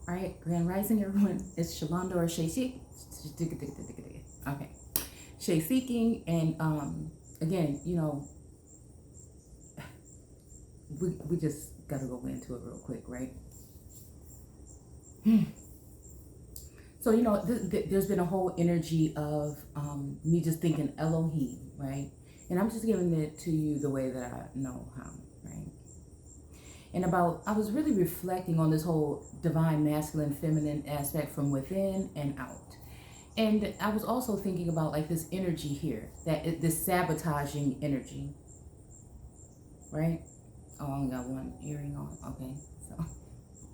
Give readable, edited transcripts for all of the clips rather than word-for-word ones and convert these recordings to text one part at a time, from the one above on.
All right, Grand Rising, everyone. It's Shalonda or Shay Seek. Okay, Shay Seeking, and again, we just gotta go into it real quick, right? So there's been a whole energy of me just thinking Elohim, right? And I'm just giving it to you the way that I know how, right? And I was really reflecting on this whole divine masculine feminine aspect from within and out. And I was also thinking about like this energy here, this sabotaging energy, right? Oh, I only got one earring on. Okay, so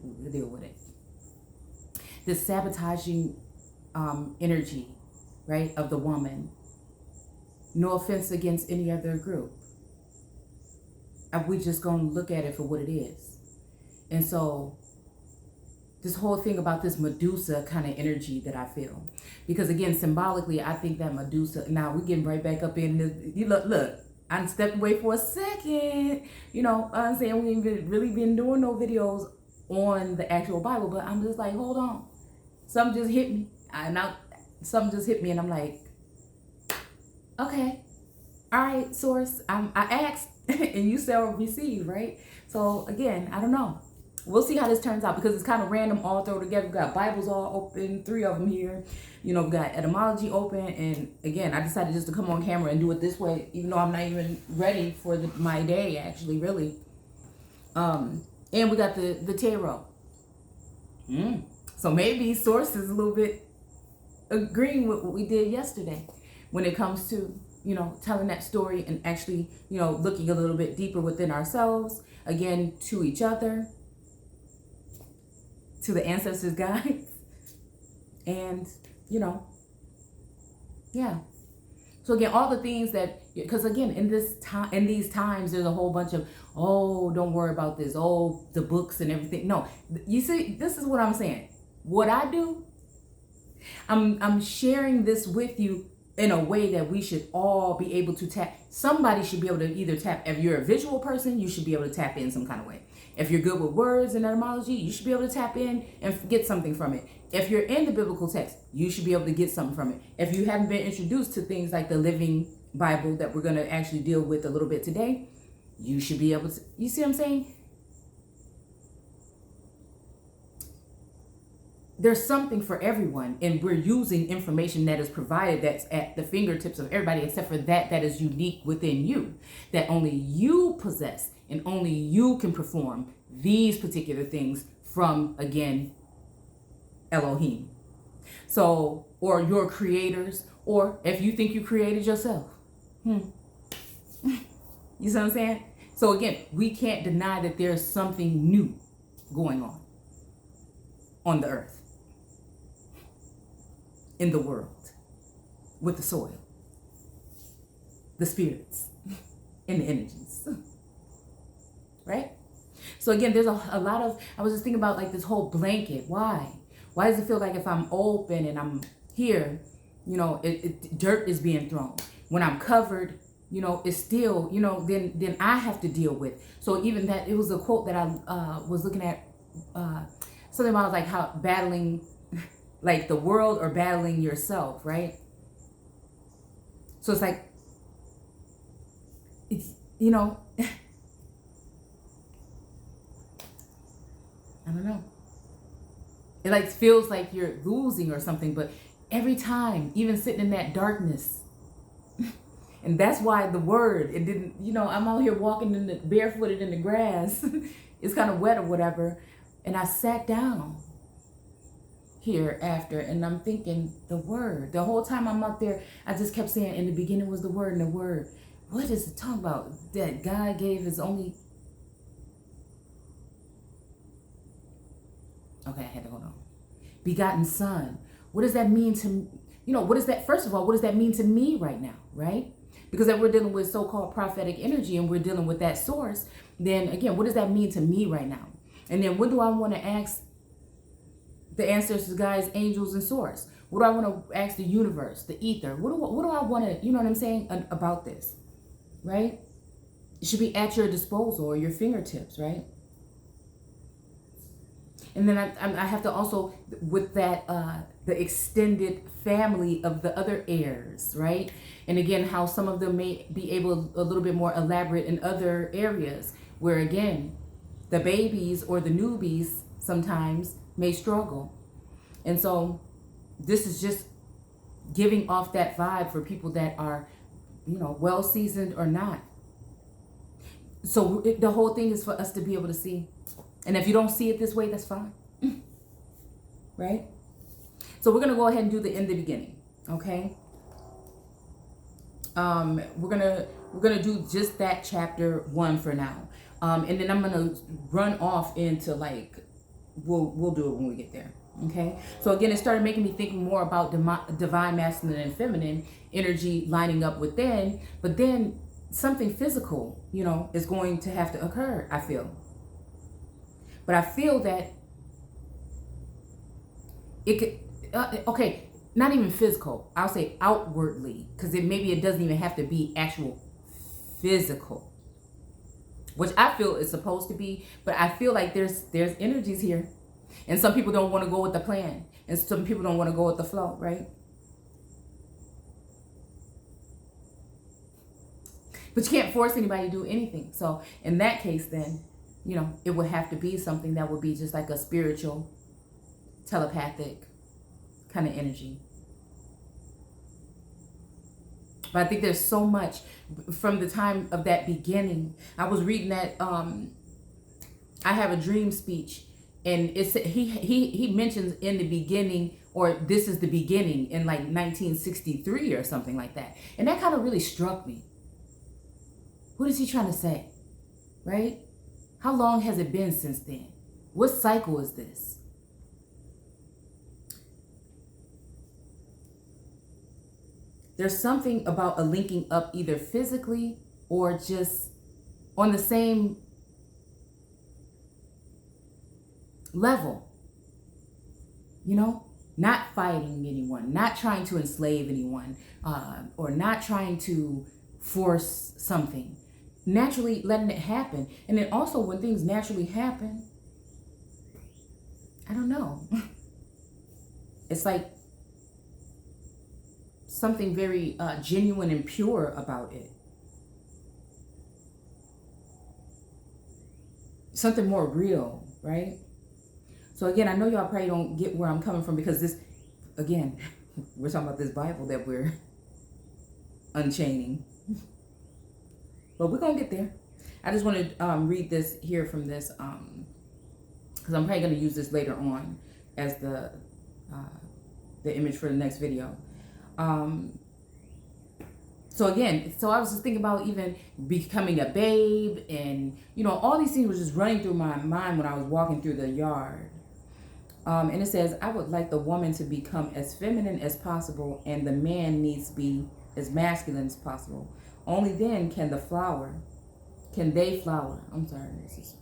we'll deal with it. This sabotaging energy, right, of the woman. No offense against any other group. We just gonna look at it for what it is. And so this whole thing about this Medusa kind of energy that I feel, because again, symbolically, I think that Medusa. Now we're getting right back up in this. You look. I stepped away for a second. I'm saying we ain't really been doing no videos on the actual Bible, but I'm just like, hold on, something just hit me. Something just hit me, and I'm like, okay, all right, source. I asked, and you shall receive, right? So again, I don't know. We'll see how this turns out, because it's kind of random all thrown together. We've got Bibles all open, 3 of them here. We've got etymology open. And again, I decided just to come on camera and do it this way, even though I'm not even ready for my day, actually, really. And we got the tarot. So maybe source is a little bit agreeing with what we did yesterday when it comes to, telling that story and actually, looking a little bit deeper within ourselves, again, to each other, to the ancestors' guides, and yeah. So again, all the things that, because again, in these times, there's a whole bunch of, oh, don't worry about this, oh, the books and everything. No, you see, this is what I'm saying. What I do, I'm sharing this with you in a way that we should all be able to tap. Somebody should be able to either tap. If you're a visual person, you should be able to tap in some kind of way. If you're good with words and etymology, you should be able to tap in and get something from it. If you're in the biblical text, you should be able to get something from it. If you haven't been introduced to things like the Living Bible that we're going to actually deal with a little bit today, you should be able to. You see what I'm saying? There's something for everyone, and we're using information that is provided that's at the fingertips of everybody, except for that is unique within you, that only you possess, and only you can perform these particular things from, again, Elohim. So, or your creators, or if you think you created yourself. You see what I'm saying? So again, we can't deny that there's something new going on the earth, in the world, with the soil, the spirits, and the energies, right? So again, there's a lot of, I was just thinking about like this whole blanket. Why does it feel like if I'm open and I'm here, dirt is being thrown? When I'm covered, it's still, then I have to deal with. So even that, it was a quote that I was looking at, something about like how battling like the world or battling yourself, right? So it's like, it's, I don't know. It like feels like you're losing or something, but every time, even sitting in that darkness, and that's why the word, it didn't, I'm out here walking barefooted in the grass. It's kind of wet or whatever. And I sat down here after, and I'm thinking the word. The whole time I'm up there, I just kept saying, in the beginning was the word, and the word. What is it talking about? That God gave his only. Okay, I had to hold on. Begotten son. What does that mean to, what is that? First of all, what does that mean to me right now, right? Because if we're dealing with so-called prophetic energy and we're dealing with that source, then again, what does that mean to me right now? And then what do I want to ask the ancestors, guides, angels, and source? What do I want to ask the universe, the ether? What do I want to, you know what I'm saying, about this, right? It should be at your disposal or your fingertips, right? And then I have to also, with that, the extended family of the other heirs, right? And again, how some of them may be able a little bit more elaborate in other areas, where again, the babies or the newbies sometimes may struggle. And so this is just giving off that vibe for people that are, well seasoned or not. So the whole thing is for us to be able to see. And if you don't see it this way, that's fine. Right? So we're going to go ahead and do the in the beginning. Okay? We're gonna do just that chapter 1 for now. And then I'm gonna run off into like, we'll do it when we get there. Okay? So again, it started making me think more about divine masculine and feminine energy lining up within, but then something physical, is going to have to occur, I feel. But I feel that it could, okay, not even physical. I'll say outwardly, because maybe it doesn't even have to be actual physical, which I feel is supposed to be. But I feel like there's energies here, and some people don't want to go with the plan, and some people don't want to go with the flow, right? But you can't force anybody to do anything. So in that case, then, it would have to be something that would be just like a spiritual, telepathic kind of energy. But I think there's so much from the time of that beginning. I was reading that I Have a Dream speech, and it's he mentions in the beginning, or this is the beginning, in like 1963 or something like that. And that kind of really struck me. What is he trying to say? Right? How long has it been since then? What cycle is this? There's something about a linking up either physically or just on the same level. Not fighting anyone, not trying to enslave anyone, or not trying to force something. Naturally letting it happen. And then also when things naturally happen, I don't know. It's like something very genuine and pure about it. Something more real, right? So again, I know y'all probably don't get where I'm coming from, because this, again, we're talking about this Bible that we're unchaining. But we're going to get there. I just want to read this here from this, because I'm probably going to use this later on as the image for the next video. So again, I was just thinking about even becoming a babe, and all these things were just running through my mind when I was walking through the yard. And it says, I would like the woman to become as feminine as possible, and the man needs to be as masculine as possible. Only then can they flower. I'm sorry,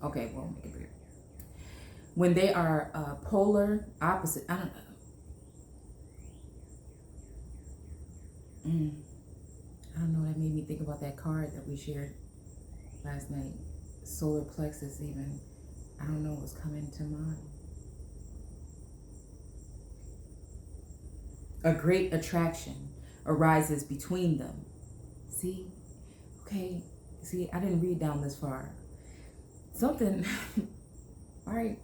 okay, well, make it weird. When they are polar opposite, I don't know, that made me think about that card that we shared last night. Solar plexus even. I don't know what's coming to mind. A great attraction arises between them. See? Okay. See, I didn't read down this far. Something. All right.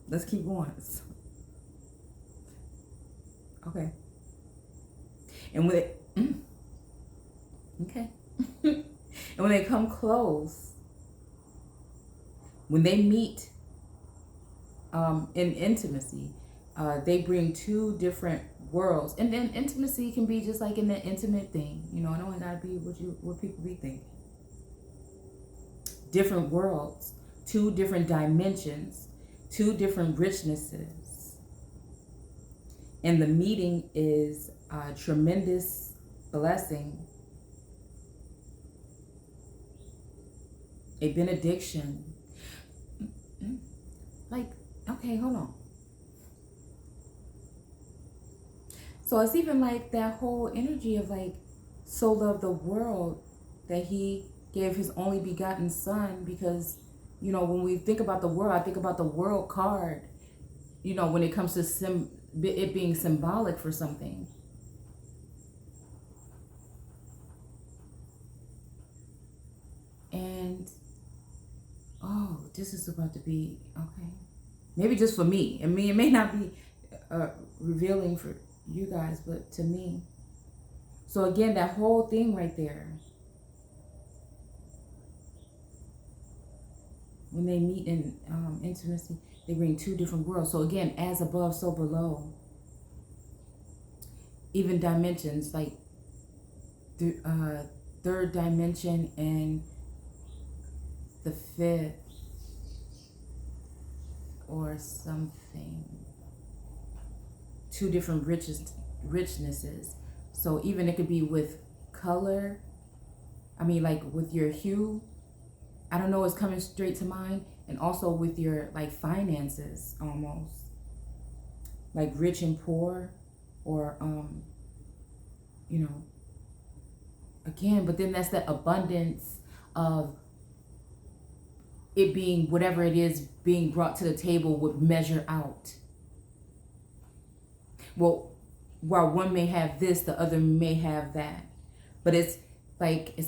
Let's keep going. Okay. And with it, okay. And when they come close, when they meet in intimacy, they bring two different worlds. And then intimacy can be just like in the intimate thing. It don't gotta be what people be thinking. Different worlds, two different dimensions, two different richnesses. And the meeting is a tremendous blessing, a benediction. Like, okay, hold on. So it's even like that whole energy of like, so loved the world that he gave his only begotten son, because when we think about the world, I think about the world card, when it comes to it being symbolic for something. And oh, this is about to be okay. Maybe just for me. I mean, it may not be revealing for you guys, but to me. So again, that whole thing right there, when they meet in intimacy, they bring two different worlds. So again, as above, so below. Even dimensions, like third dimension and the fifth or something. Two different richnesses. So even it could be with color. I mean, like with your hue. I don't know, it's coming straight to mind. And also with your like finances almost. Like rich and poor. Or again, but then that's the abundance of it being whatever it is being brought to the table would measure out. Well, while one may have this, the other may have that. But it's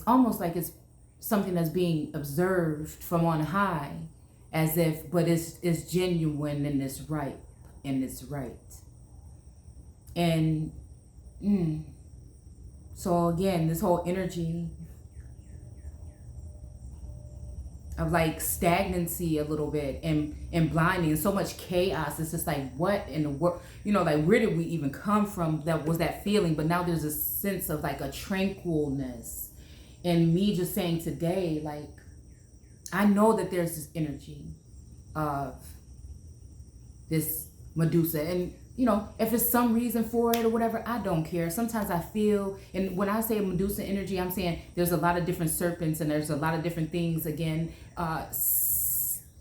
almost like it's something that's being observed from on high, as if, but it's genuine and it's right and it's right. And so again, this whole energy of like stagnancy a little bit and blinding and so much chaos. It's just like, what in the world, like where did we even come from? That was that feeling. But now there's a sense of like a tranquilness. And me just saying today, like, I know that there's this energy of this Medusa. And, if it's some reason for it or whatever, I don't care. Sometimes I feel, and when I say Medusa energy, I'm saying there's a lot of different serpents and there's a lot of different things, again,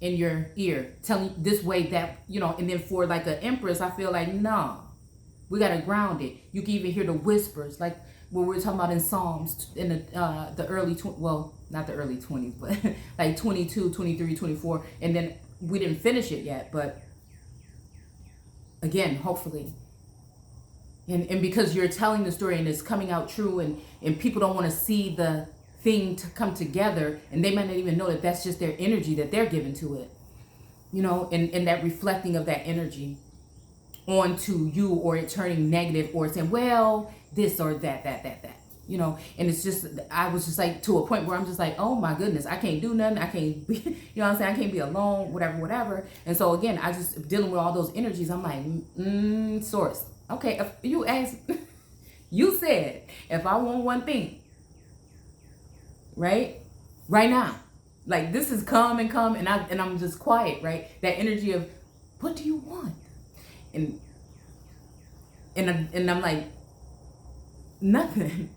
in your ear, telling you this way, that, and then for like an empress, I feel like, nah, we got to ground it. You can even hear the whispers, like what we were talking about in Psalms in the early, not the early 20s, but like 22, 23, 24. And then we didn't finish it yet, but again, hopefully. And because you're telling the story and it's coming out true, and people don't want to see the thing to come together, and they might not even know that that's just their energy that they're giving to it, and that reflecting of that energy onto you, or it turning negative, or saying, well, this or that, and it's just, I was just like to a point where I'm just like, oh my goodness, I can't do nothing. I can't be, what I'm saying? I can't be alone, whatever. And so again, I just dealing with all those energies. I'm like, source. Okay, if you ask, you said, if I want one thing, right now, like this is come, and I'm just quiet, right? That energy of, what do you want? And I'm like, nothing.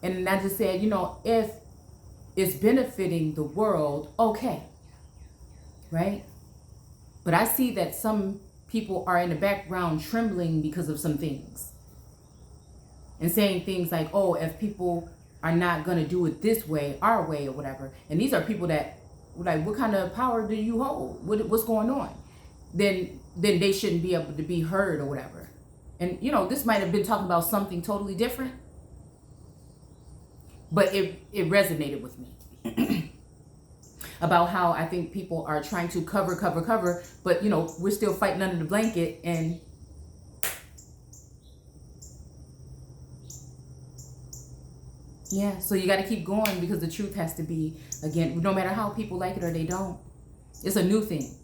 And I just said, if it's benefiting the world, okay, right? But I see that some people are in the background trembling because of some things. And saying things like, oh, if people are not going to do it this way, our way, or whatever. And these are people that, like, what kind of power do you hold? What's going on? Then they shouldn't be able to be heard or whatever. And, this might have been talking about something totally different. But it resonated with me about how I think people are trying to cover, but we're still fighting under the blanket, and yeah, so you got to keep going, because the truth has to be, again, no matter how people like it or they don't, it's a new thing.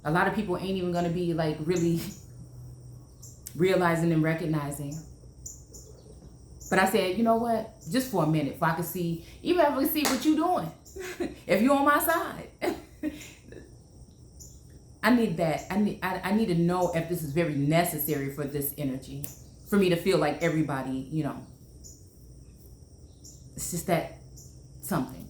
A lot of people ain't even going to be like really realizing and recognizing. But I said, you know what? Just for a minute, if I could see, even if I could see what you're doing, if you're on my side, I need that. I need to know if this is very necessary for this energy, for me to feel like everybody, it's just that something.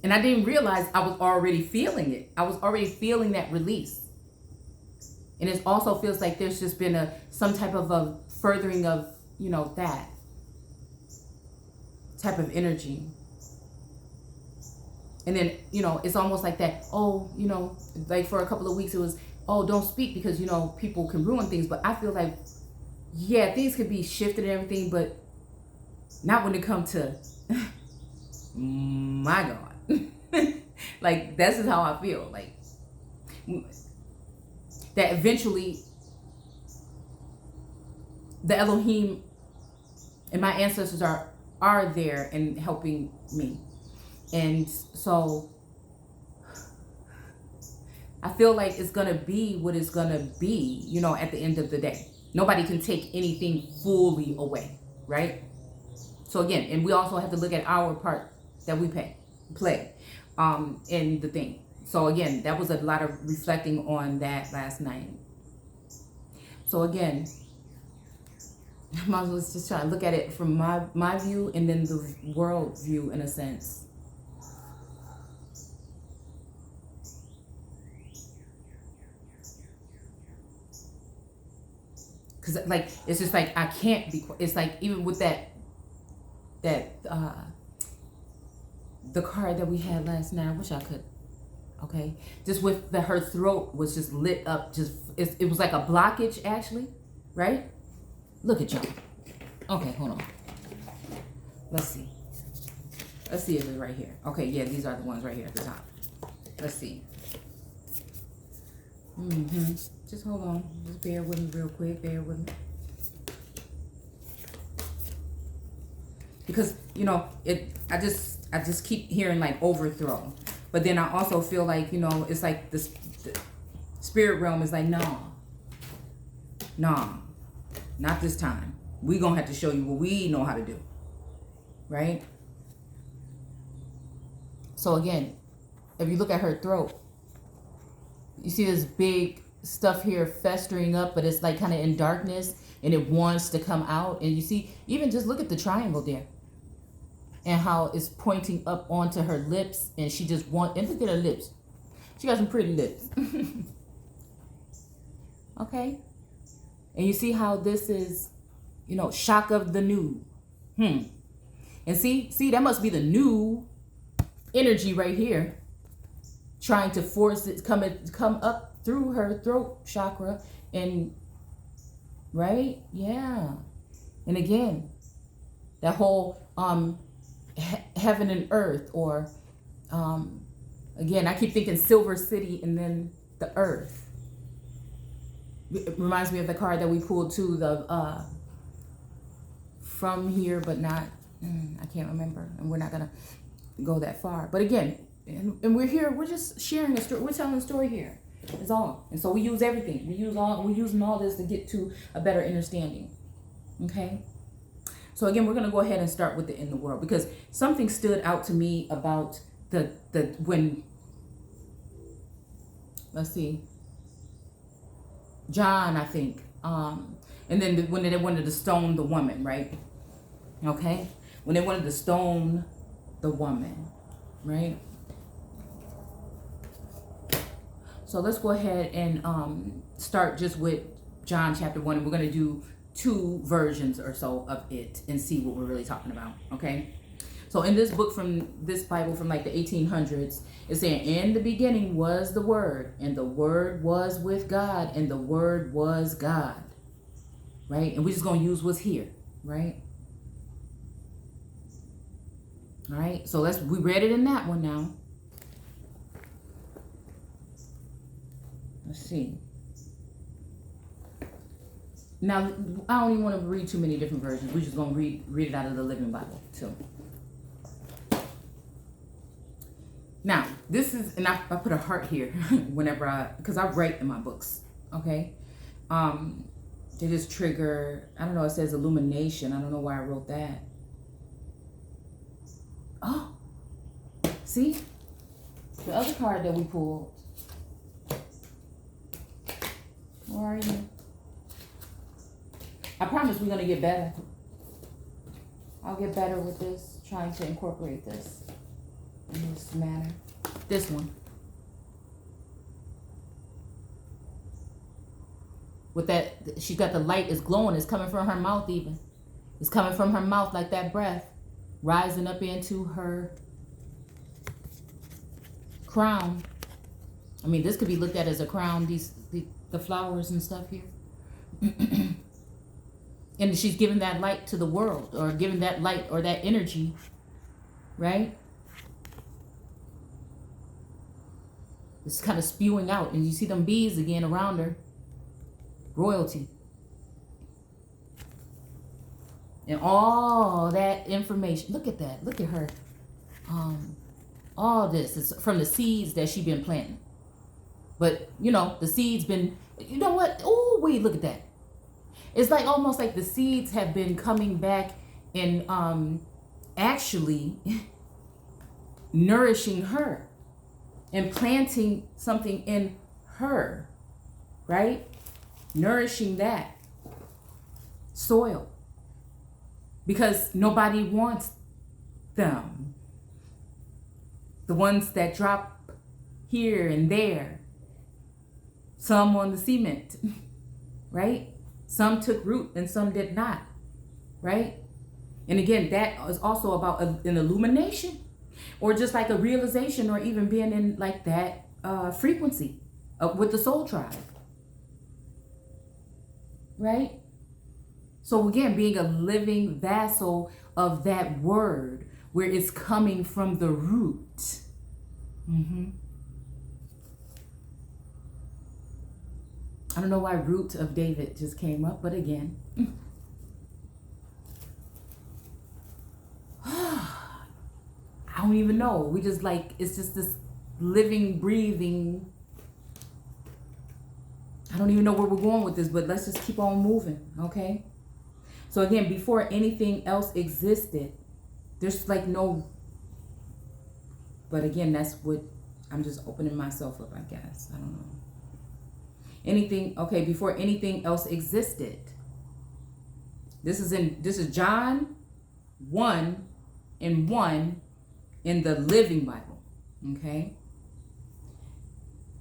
And I didn't realize I was already feeling it. I was already feeling that release. And it also feels like there's just been some type of a furthering of, that type of energy. And then, you know, it's almost like that, oh, you know, like for a couple of weeks it was, oh, don't speak because, you know, people can ruin things. But I feel like, yeah, things could be shifted and everything, but not when it comes to, my God. Like, this is how I feel. Like, that eventually the Elohim and my ancestors are there and helping me. And so I feel like it's going to be what it's going to be, you know, at the end of the day. Nobody can take anything fully away, right? So again, and we also have to look at our part that we play in the thing. So again, that was a lot of reflecting on that last night. So again, I might as well just try to look at it from my view and then the world view in a sense. Because like, it's just like, I can't be, it's like, even with that the card that we had last night, I wish I could, okay, just with her throat was just lit up, just, it was like a blockage actually, right? Look at y'all. Okay, hold on. Let's see if it's right here. Okay, yeah, these are the ones right here at the top. Let's see. Just hold on. Just bear with me real quick. Bear with me. Because, you know, I just keep hearing like overthrow. But then I also feel like, you know, it's like the spirit realm is like, nah, not this time. We gonna have to show you what we know how to do. Right? So again, if you look at her throat, you see this big stuff here festering up, but it's like kind of in darkness and it wants to come out. And you see, even just look at the triangle there and how it's pointing up onto her lips, and she just and look at her lips. She got some pretty lips. Okay. And you see how this is, you know, shock of the new. And see, that must be the new energy right here, trying to force it come up through her throat chakra. And right, yeah. And again, that whole heaven and earth, or again, I keep thinking Silver City and then the earth. It reminds me of the card that we pulled too, the from here but not, I can't remember, and we're not gonna go that far. But again, and we're here, we're just sharing a story, we're telling a story here, is all. And so we use everything, we're using all this to get to a better understanding. Okay, so again, we're gonna go ahead and start with the in the world, because something stood out to me about the when, let's see, John, I think, and then when they wanted to stone the woman, right? Okay, when they wanted to stone the woman, right? So let's go ahead and start just with John chapter 1, and we're going to do 2 versions or so of it and see what we're really talking about, okay? So in this book, from this Bible from like the 1800s, it's saying, in the beginning was the Word, and the Word was with God, and the Word was God, right? And we're just going to use what's here, right? All right, so we read it in that one now. Let's see. Now, I don't even want to read too many different versions. We're just going to read it out of the Living Bible, too. Now, this is, and I put a heart here whenever because I write in my books, okay? They just trigger, I don't know, it says illumination. I don't know why I wrote that. Oh, see? The other card that we pulled. Where are you? I promise we're going to get better. I'll get better with this, trying to incorporate this in this manner. This one. With that, she got the light is glowing. It's coming from her mouth even. It's coming from her mouth like that breath, rising up into her crown. I mean, this could be looked at as a crown, the flowers and stuff here. And she's giving that light to the world, or giving that light or that energy, right? It's kind of spewing out. And you see them bees again around her. Royalty. And all that information. Look at that. Look at her. All this is from the seeds that she's been planting. But, you know, the seeds been, you know what? Oh, wait, look at that. It's like almost like the seeds have been coming back and actually nourishing her and planting something in her, right? Nourishing that soil, because nobody wants them. The ones that drop here and there, some on the cement, right? Some took root and some did not, right? And again, that is also about an illumination, or just like a realization, or even being in like that frequency with the soul tribe, right? So again, being a living vessel of that word, where it's coming from the root. I don't know why root of David just came up, but again. I don't even know. We just like, it's just this living, breathing. I don't even know where we're going with this, but let's just keep on moving, okay? So again, before anything else existed, there's like no, but again, that's what, I'm just opening myself up, I guess. I don't know. Anything, okay, before anything else existed. This is John 1:1 in the Living Bible, okay?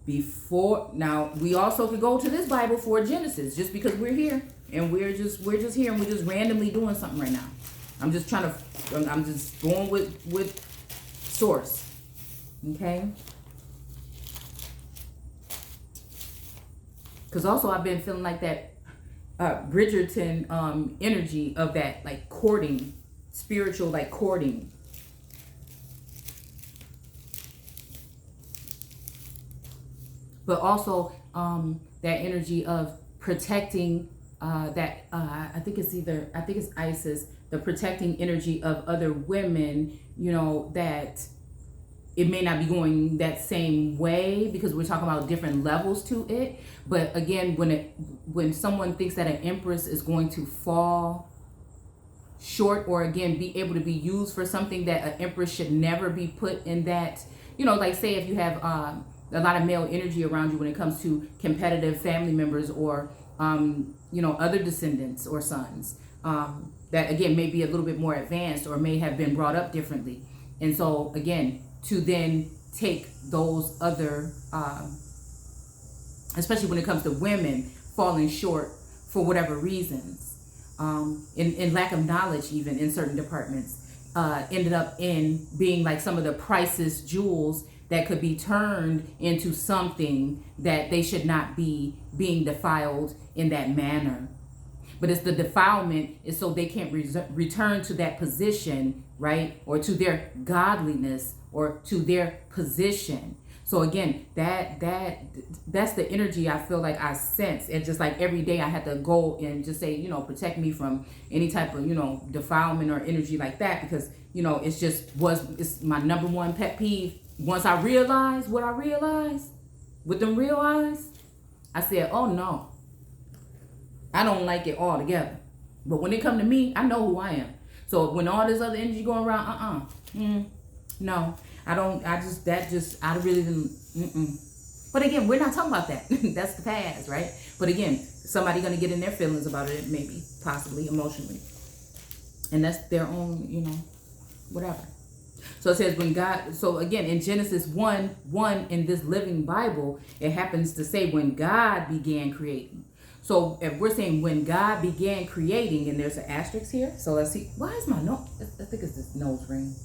Before, now we also could go to this Bible for Genesis, just because we're here and we're just here and we're just randomly doing something right now. I'm just going with source, okay? Because also I've been feeling like that Bridgerton energy of that, like courting, spiritual, like courting. But also that energy of protecting I think it's Isis, the protecting energy of other women, you know, that it may not be going that same way, because we're talking about different levels to it. But again, when someone thinks that an empress is going to fall short, or again be able to be used for something that an empress should never be put in, that, you know, like say if you have a lot of male energy around you when it comes to competitive family members, or you know, other descendants or sons that again may be a little bit more advanced or may have been brought up differently. And so again, to then take those other, especially when it comes to women falling short for whatever reasons, in lack of knowledge, even in certain departments, ended up in being like some of the priceless jewels that could be turned into something that they should not be being defiled in that manner. But it's the defilement is so they can't return to that position, right? Or to their godliness, or to their position. So again, that's the energy I feel like I sense. And just like every day I had to go and just say, you know, protect me from any type of, you know, defilement or energy like that, because, you know, it's my number one pet peeve. Once I realized what I realized with them real eyes, I said, oh no, I don't like it altogether. But when it come to me, I know who I am. So when all this other energy going around, no, I don't. I really didn't. But again, we're not talking about that. That's the past, right? But again, somebody gonna get in their feelings about it, maybe, possibly, emotionally, and that's their own, you know, whatever. So it says when God. So again, in Genesis 1:1 in this Living Bible, it happens to say when God began creating. So if we're saying when God began creating, and there's an asterisk here. So let's see. Why is my nose? I think it's this nose ring.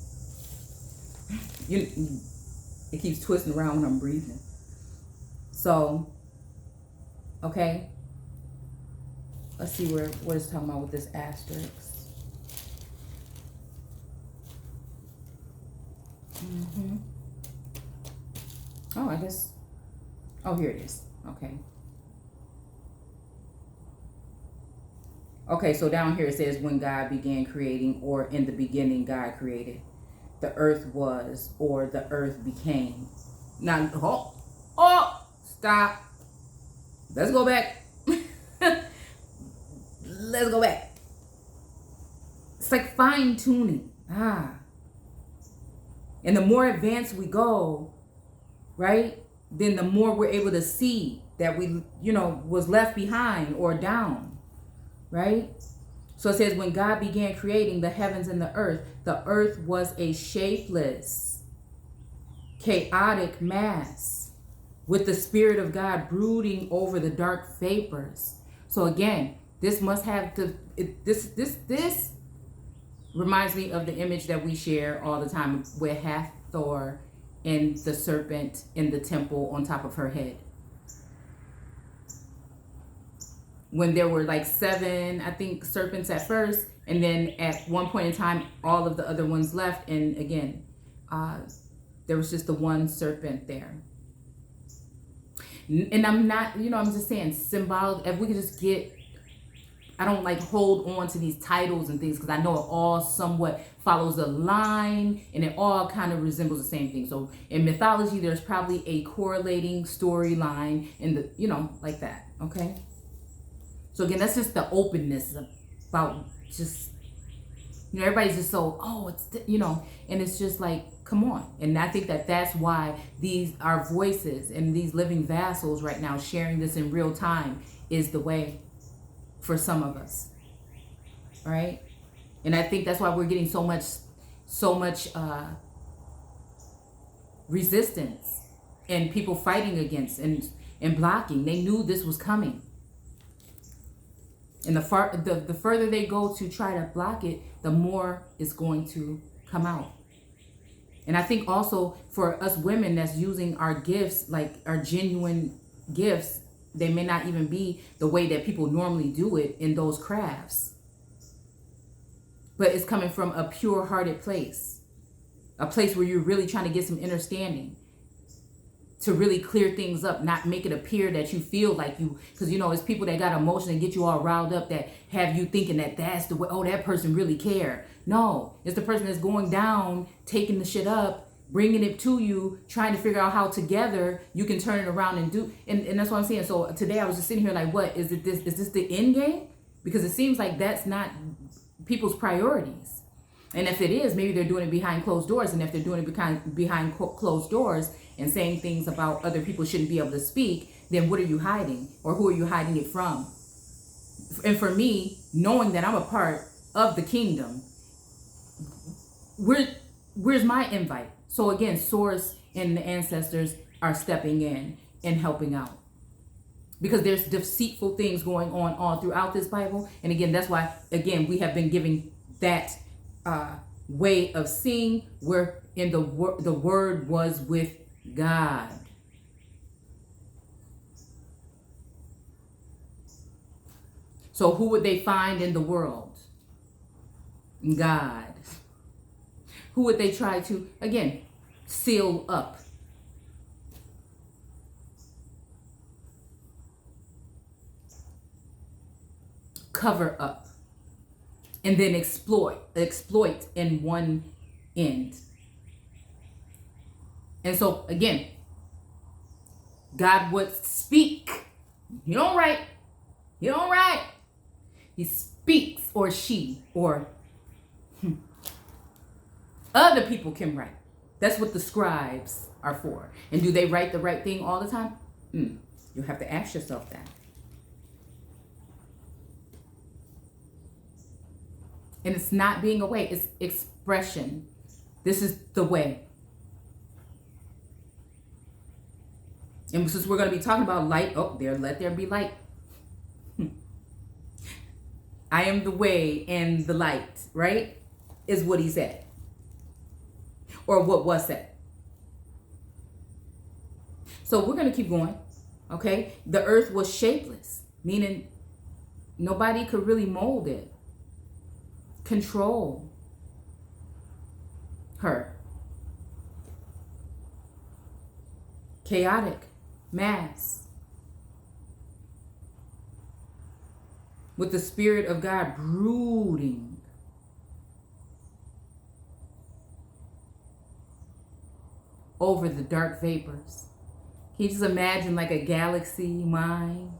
It keeps twisting around when I'm breathing. So, okay. Let's see what it's talking about with this asterisk. Oh, I guess. Oh, here it is. Okay. Okay, so down here it says when God began creating, or in the beginning God created. The earth was, or the earth became. Now, stop. Let's go back. Let's go back. It's like fine tuning. And the more advanced we go, right, then the more we're able to see that we, was left behind or down, right? So it says when God began creating the heavens and the earth was a shapeless, chaotic mass with the Spirit of God brooding over the dark vapors. So again, this must have this reminds me of the image that we share all the time with Hathor and the serpent in the temple on top of her head. When there were like 7, I think, serpents at first, and then at one point in time, all of the other ones left, and again, there was just the one serpent there. And I'm not, I'm just saying symbolic. If we could just I don't like hold on to these titles and things because I know it all somewhat follows a line and it all kind of resembles the same thing. So in mythology, there's probably a correlating storyline in the, like that. Okay. So again, that's just the openness about just, everybody's just so, it's, and it's just like, come on. And I think that's why our voices and these living vassals right now sharing this in real time is the way for some of us, right? And I think that's why we're getting so much resistance and people fighting against and blocking. They knew this was coming. And the further they go to try to block it, the more it's going to come out. And I think also for us women that's using our gifts, like our genuine gifts, they may not even be the way that people normally do it in those crafts. But it's coming from a pure-hearted place. A place where you're really trying to get some understanding. To really clear things up, not make it appear that you feel like you, because it's people that got emotion and get you all riled up that have you thinking that that's the way, that person really care. No, it's the person that's going down, taking the shit up, bringing it to you, trying to figure out how together you can turn it around and do, and that's what I'm saying. So today I was just sitting here like, what is it? Is this the end game? Because it seems like that's not people's priorities. And if it is, maybe they're doing it behind closed doors. And if they're doing it behind closed doors and saying things about other people shouldn't be able to speak, then what are you hiding? Or who are you hiding it from? And for me, knowing that I'm a part of the kingdom, where's my invite? So again, Source and the ancestors are stepping in and helping out. Because there's deceitful things going on all throughout this Bible. And again, that's why, again, we have been giving that way of seeing where in the word was with God. So who would they find in the world? God. Who would they try to, again, seal up? Cover up. And then exploit in one end. And so, again, God would speak. You don't write. You don't write. He speaks, or she, or other people can write. That's what the scribes are for. And do they write the right thing all the time? You have to ask yourself that. And it's not being a way, it's expression. This is the way. And since we're going to be talking about light, let there be light. I am the way and the light, right? Is what he said. Or what was said. So we're going to keep going. Okay. The earth was shapeless, meaning nobody could really mold it, control her. Chaotic mass, with the Spirit of God brooding over the dark vapors. Can you just imagine like a galaxy mind?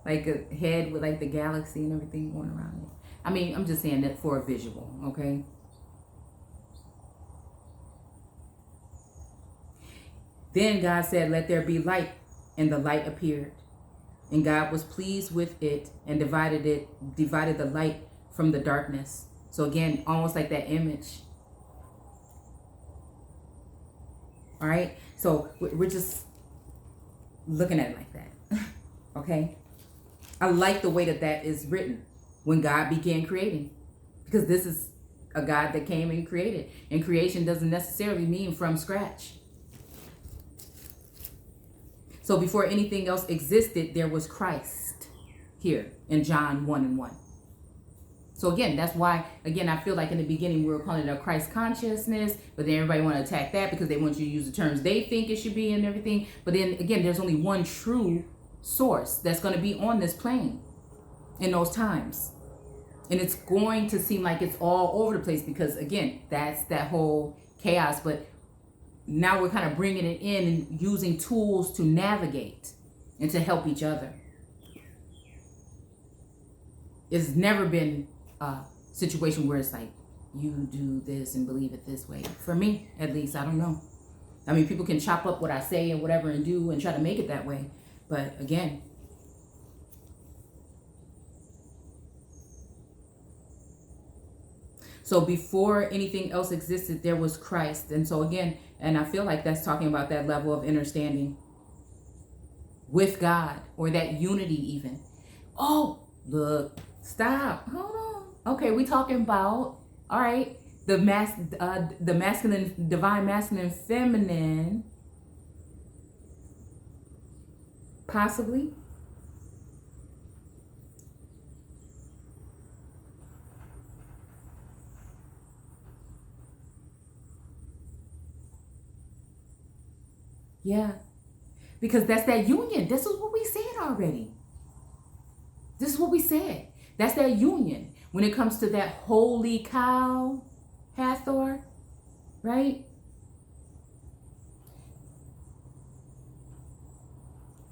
Like a head with like the galaxy and everything going around it. I mean, I'm just saying that for a visual, okay? Then God said, let there be light, and the light appeared. And God was pleased with it and divided the light from the darkness. So again, almost like that image. All right. So we're just looking at it like that. Okay. I like the way that is written when God began creating, because this is a God that came and created, and creation doesn't necessarily mean from scratch. So before anything else existed, there was Christ here in John 1:1. So again, that's why, again, I feel like in the beginning we were calling it a Christ consciousness, but then everybody want to attack that because they want you to use the terms they think it should be and everything. But then again, there's only one true source that's going to be on this plane in those times. And it's going to seem like it's all over the place because, again, that's that whole chaos. But now we're kind of bringing it in and using tools to navigate and to help each other. It's never been a situation where it's like, you do this and believe it this way. For me, at least, I don't know. I mean, people can chop up what I say and whatever and do and try to make it that way. But again, so before anything else existed, there was Christ. And so again, and I feel like that's talking about that level of understanding with God, or that unity even. Oh, look, stop, hold on. Okay, we talking about, all right, the masculine, divine masculine, feminine, possibly. Yeah, because that's that union. This is what we said already. This is what we said. That's that union. When it comes to that holy cow, Hathor, right?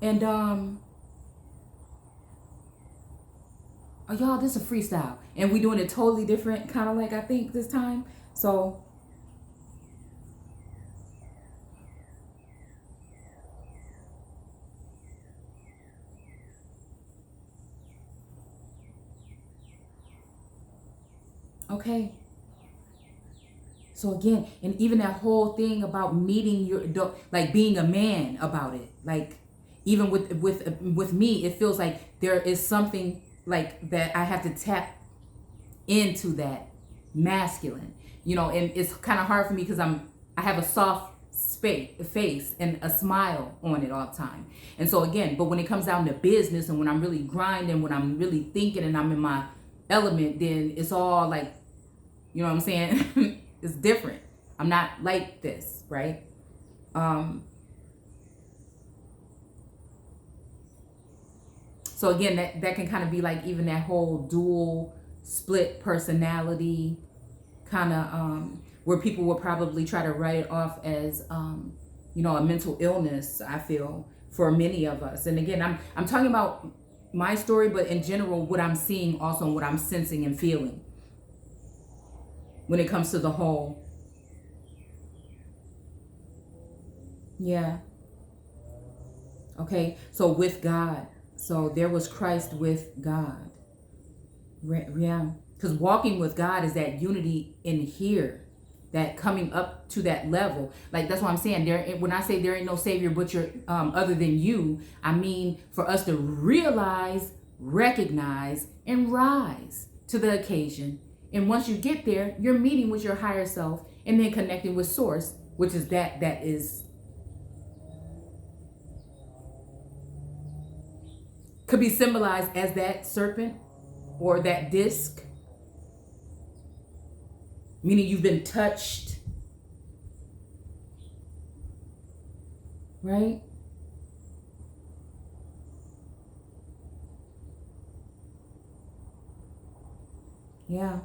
And oh, y'all, this is a freestyle, and we doing it totally different, kind of like I think this time. So. Okay. So again, and even that whole thing about meeting like being a man about it, like even with me, it feels like there is something like that I have to tap into that masculine, and it's kind of hard for me because I have a soft face and a smile on it all the time. And so again, but when it comes down to business and when I'm really grinding, when I'm really thinking and I'm in my element, then it's all like, you know what I'm saying? It's different. I'm not like this, right? So again, that can kind of be like even that whole dual split personality kind of where people will probably try to write it off as a mental illness, I feel, for many of us. And again, I'm talking about my story, but in general, what I'm seeing also and what I'm sensing and feeling when it comes to the whole. Yeah. Okay. So with God. So there was Christ with God. Yeah. Because walking with God is that unity in here, that coming up to that level. Like, that's what I'm saying. When I say there ain't no savior but your other than you, I mean for us to realize, recognize, and rise to the occasion. And once you get there, you're meeting with your higher self and then connecting with source, which is that is could be symbolized as that serpent or that disc, meaning you've been touched, right? Yeah.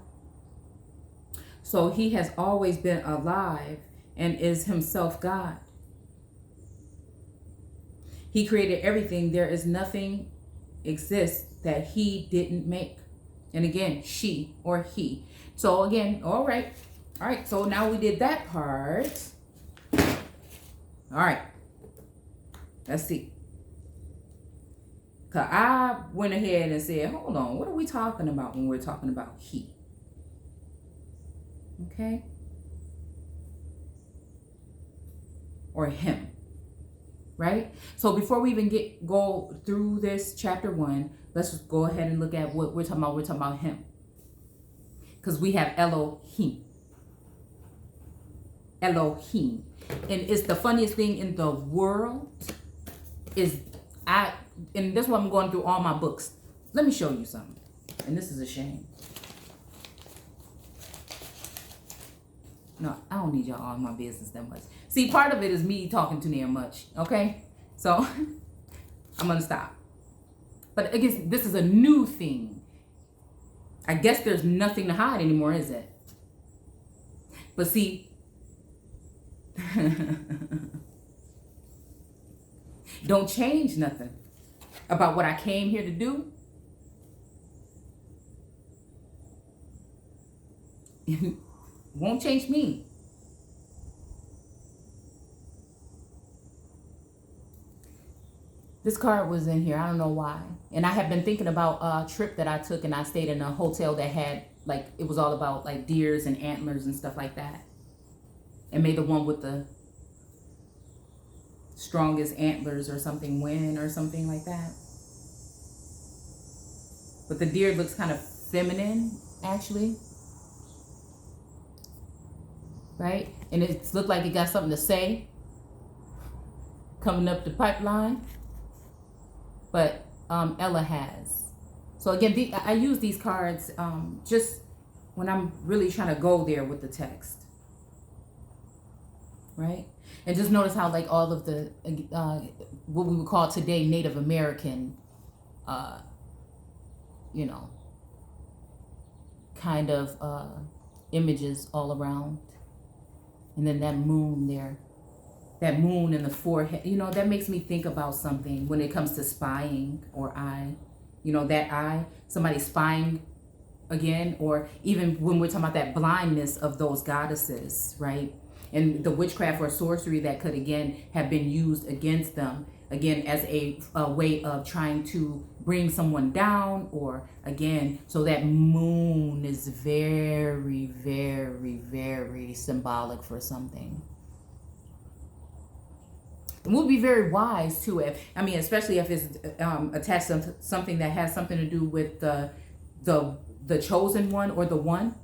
So he has always been alive and is himself God. He created everything. There is nothing exists that he didn't make. And again, she or he. So again, all right. All right. So now we did that part. All right. Let's see. Because I went ahead and said, hold on, what are we talking about when we're talking about he? Okay? Or him. Right? So before we even go through this chapter 1, let's just go ahead and look at what we're talking about. We're talking about him. Because we have Elohim. Elohim. And it's the funniest thing in the world is and this is why I'm going through all my books. Let me show you something. And this is a shame. No, I don't need y'all all in my business that much. See, part of it is me talking too damn much. Okay? So, I'm going to stop. But again, this is a new thing. I guess there's nothing to hide anymore, is it? But see, don't change nothing about what I came here to do. Won't change me. This card was in here. I don't know why. And I have been thinking about a trip that I took, and I stayed in a hotel that had, like, it was all about, like, deers and antlers and stuff like that. And made the one with the strongest antlers or something win or something like that. But the deer looks kind of feminine, actually. Right? And it looked like it got something to say coming up the pipeline. But Ella has. So again, I use these cards just when I'm really trying to go there with the text. Right? And just notice how, like, all of the, what we would call today Native American, you know, kind of images all around. And then that moon there, that moon in the forehead, you know, that makes me think about something when it comes to spying or eye. You know, that eye, somebody spying again, or even when we're talking about that blindness of those goddesses, right? And the witchcraft or sorcery that could, again, have been used against them, again, as a way of trying to bring someone down, or, again, so that moon is very, very, very symbolic for something. And we'll be very wise, too, especially if it's attached to something that has something to do with the chosen one or the one.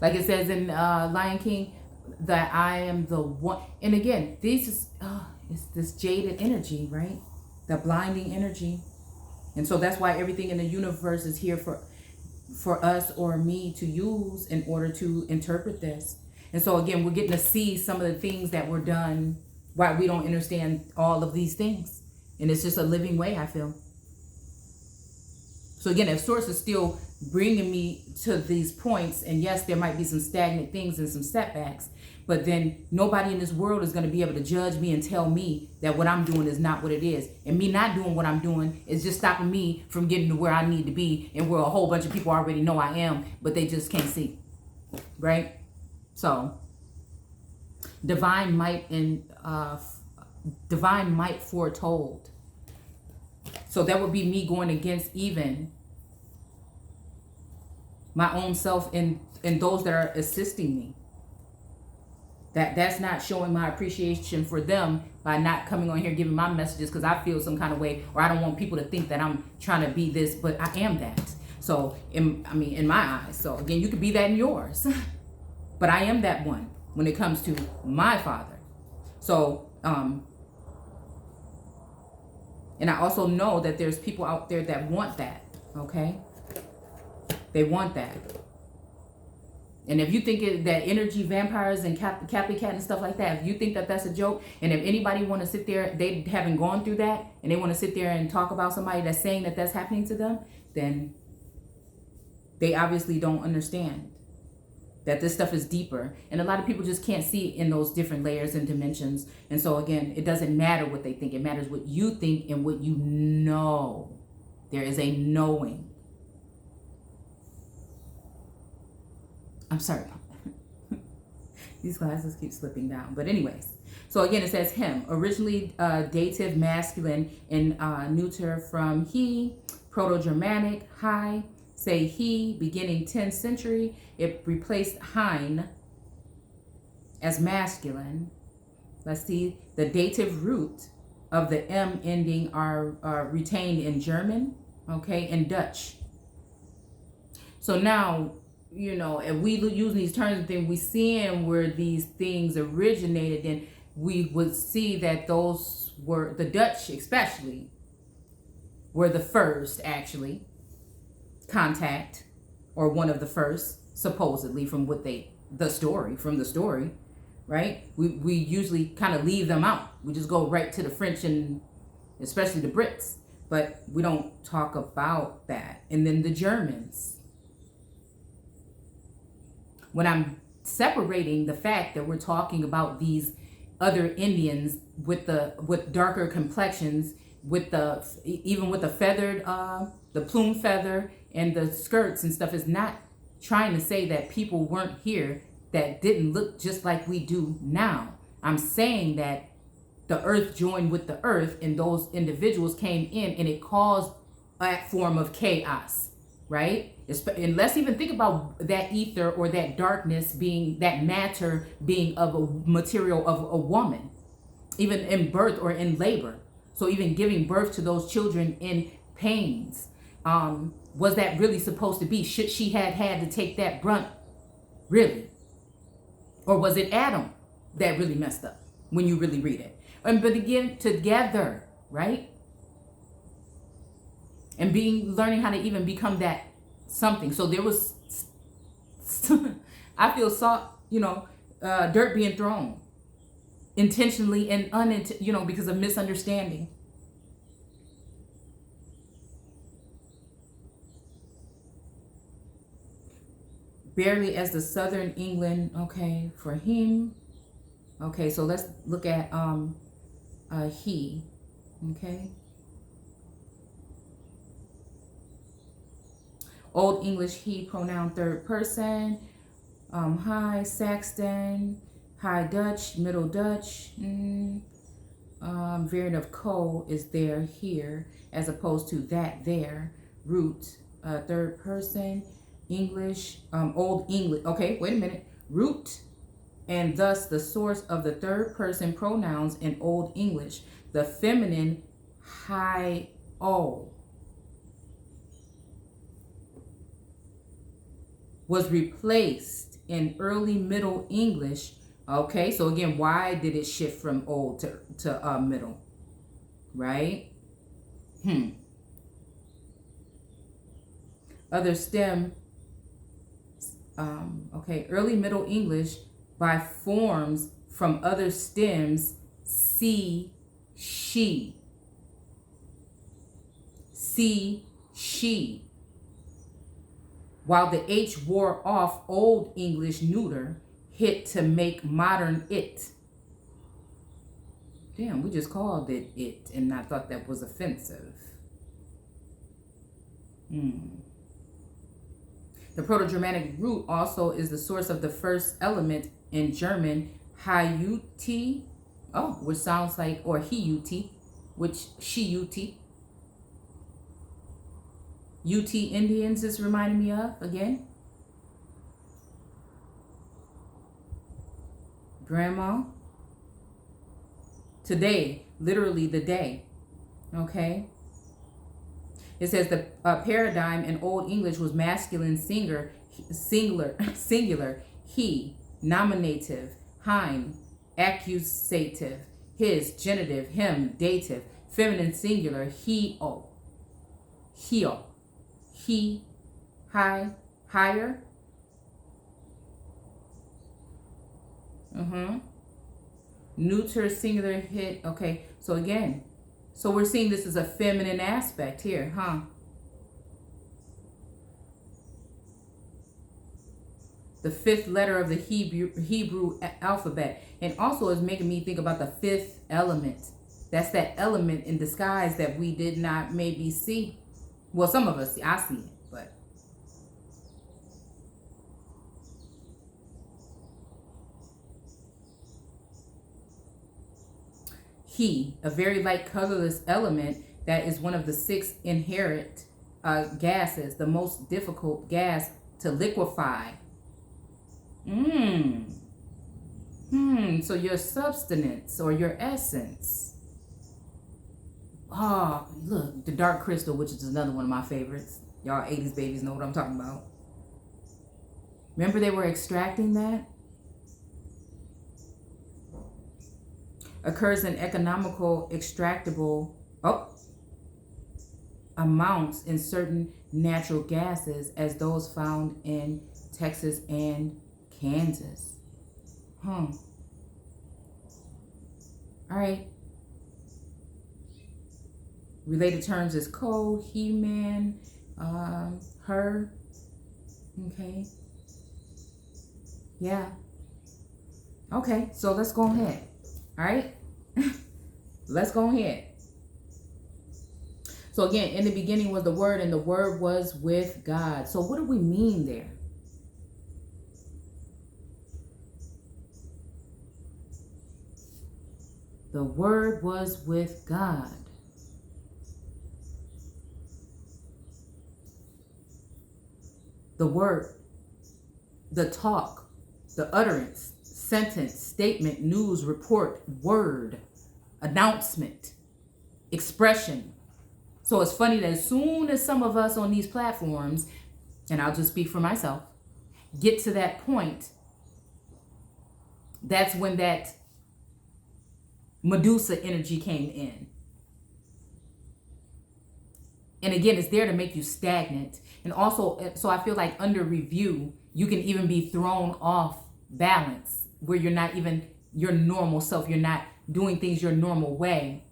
Like it says in Lion King, that I am the one. And again, it's this jaded energy, right? The blinding energy. And so that's why everything in the universe is here for us or me to use in order to interpret this. And so again, we're getting to see some of the things that were done, why we don't understand all of these things. And it's just a living way, I feel. So again, if Source is still bringing me to these points, and yes, there might be some stagnant things and some setbacks, but then nobody in this world is going to be able to judge me and tell me that what I'm doing is not what it is. And me not doing what I'm doing is just stopping me from getting to where I need to be, and where a whole bunch of people already know I am, but they just can't see. Right? So, divine might foretold. So that would be me going against even my own self and those that are assisting me. That's not showing my appreciation for them by not coming on here giving my messages because I feel some kind of way, or I don't want people to think that I'm trying to be this, but I am that. So, in my eyes. So again, you could be that in yours. But I am that one when it comes to my Father. So, And I also know that there's people out there that want that, okay? They want that. And if you think that energy vampires and copycat and stuff like that, if you think that that's a joke, and if anybody want to sit there, they haven't gone through that, and they want to sit there and talk about somebody that's saying that that's happening to them, then they obviously don't understand that this stuff is deeper. And a lot of people just can't see in those different layers and dimensions. And so again, it doesn't matter what they think. It matters what you think and what you know. There is a knowing. I'm sorry. These glasses keep slipping down. But anyways, so again, it says him. Originally dative masculine and neuter from he, Proto-Germanic, high, say he, beginning 10th century. It replaced hein as masculine. Let's see, the dative root of the M ending are retained in German, okay, and Dutch. So now, you know, if we use these terms and things, we seeing where these things originated, then we would see that those were, the Dutch especially, were the first actually contact, or one of the first, supposedly, from what the story, right? We usually kind of leave them out. We just go right to the French and especially the Brits, but we don't talk about that. And then the Germans. When I'm separating the fact that we're talking about these other Indians with darker complexions, even with the feathered, the plume feather and the skirts and stuff, is not trying to say that people weren't here that didn't look just like we do now. I'm saying that the earth joined with the earth and those individuals came in and it caused that form of chaos, right? And let's even think about that ether or that darkness being, that matter being of a material of a woman, even in birth or in labor. So even giving birth to those children in pains, was that really supposed to be? Should she had to take that brunt, really? Or was it Adam that really messed up when you really read it? But again, together, right? And learning how to even become that something. So there was, I feel dirt being thrown intentionally and unintentionally, because of misunderstanding. Barely as the Southern England, okay, for him. Okay, so let's look at he, okay. Old English he, pronoun third person. High Saxon, High Dutch, Middle Dutch. Variant of co is there here as opposed to that there. Root, third person. English, Old English. Okay, wait a minute. Root, and thus the source of the third person pronouns in Old English. The feminine high o was replaced in early Middle English. Okay, so again, why did it shift from old to middle? Right? Other stem. Okay, early Middle English by forms from other stems. See, she. See, she. While the H wore off Old English neuter, hit to make modern it. Damn, we just called it, and I thought that was offensive. The Proto-Germanic root also is the source of the first element in German, hayuti, which sounds like, or hiyuti, which she-uti. UT Indians is reminding me of, again. Grandma. Today, literally the day, okay? It says the paradigm in Old English was masculine singular, he, nominative, hein, accusative, his, genitive, him, dative, feminine singular, he-o. He-o. He, high, higher. Neuter, singular, hit. Okay, so again, so we're seeing this as a feminine aspect here, huh? The fifth letter of the Hebrew alphabet. And also is making me think about the fifth element. That's that element in disguise that we did not maybe see. Well, some of us, I see it, but. He, a very light colorless element that is one of the 6 inherent gases, the most difficult gas to liquefy. So your substance or your essence. Oh, look, the dark crystal, which is another one of my favorites. Y'all 80s babies know what I'm talking about. Remember they were extracting that? Occurs in economical, extractable amounts in certain natural gases as those found in Texas and Kansas. All right. Related terms is co, he, man, her. Okay. Yeah. Okay, so let's go ahead. All right. Let's go ahead. So again, in the beginning was the Word, and the Word was with God. So what do we mean there? The Word was with God. The word, the talk, the utterance, sentence, statement, news, report, word, announcement, expression. So it's funny that as soon as some of us on these platforms, and I'll just speak for myself, get to that point, that's when that Medusa energy came in. And again, it's there to make you stagnant. And also, so I feel like under review, you can even be thrown off balance where you're not even your normal self. You're not doing things your normal way,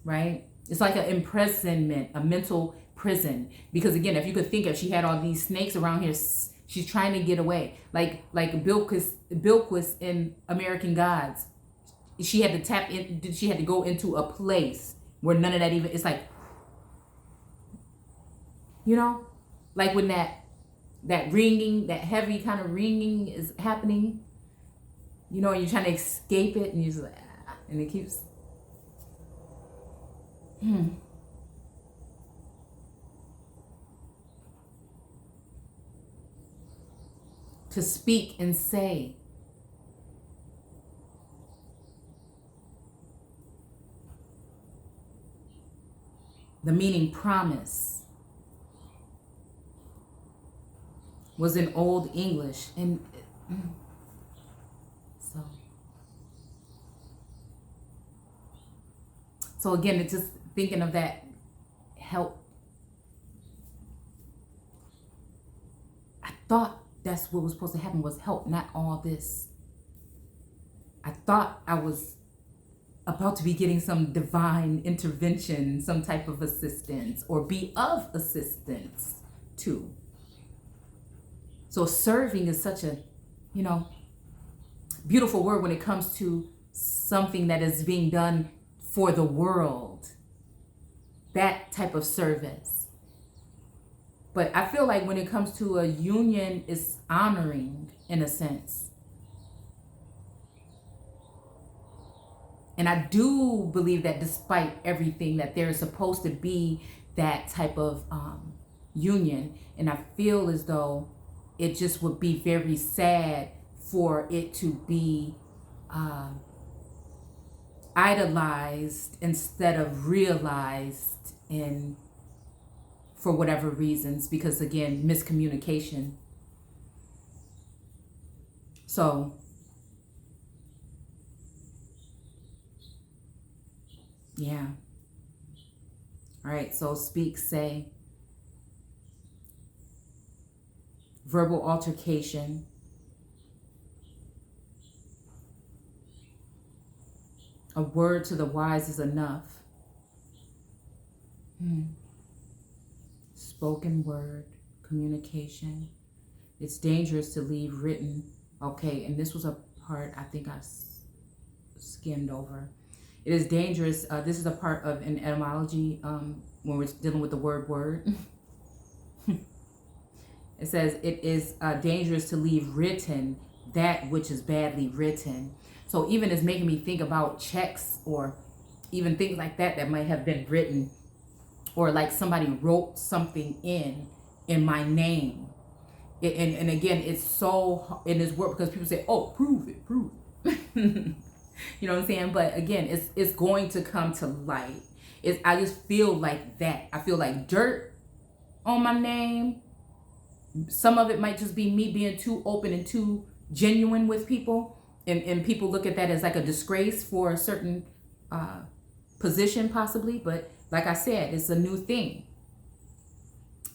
right? It's like an imprisonment, a mental prison. Because again, if you could think of, she had all these snakes around here. She's trying to get away. Like Bilquis in American Gods. She had to tap in. She had to go into a place where none of that even. It's like, you know, like when that ringing, that heavy kind of ringing is happening, you know, and you're trying to escape it, and you're just like, and it keeps. To speak and say. The meaning promise was in Old English, and so again, it's just thinking of that help. I thought that's what was supposed to happen, was help, not all this. I thought I was about to be getting some divine intervention, some type of assistance, or be of assistance to. So serving is such a, you know, beautiful word when it comes to something that is being done for the world. That type of service. But I feel like when it comes to a union, it's honoring in a sense. And I do believe that despite everything, that there is supposed to be that type of union. And I feel as though it just would be very sad for it to be idolized instead of realized in, for whatever reasons, because again, miscommunication. So yeah. All right, so speak, say, verbal altercation, a word to the wise is enough. Spoken word, communication. It's dangerous to leave written. Okay, and this was a part I think I skimmed over. It is dangerous. This is a part of an etymology when we're dealing with the word. It says it is dangerous to leave written that which is badly written. So even it's making me think about checks or even things like that might have been written, or like somebody wrote something in my name. And again, it's so in this word because people say, oh, prove it. You know what I'm saying? But again, it's going to come to light. I just feel like that. I feel like dirt on my name. Some of it might just be me being too open and too genuine with people. And people look at that as like a disgrace for a certain position possibly. But like I said, it's a new thing.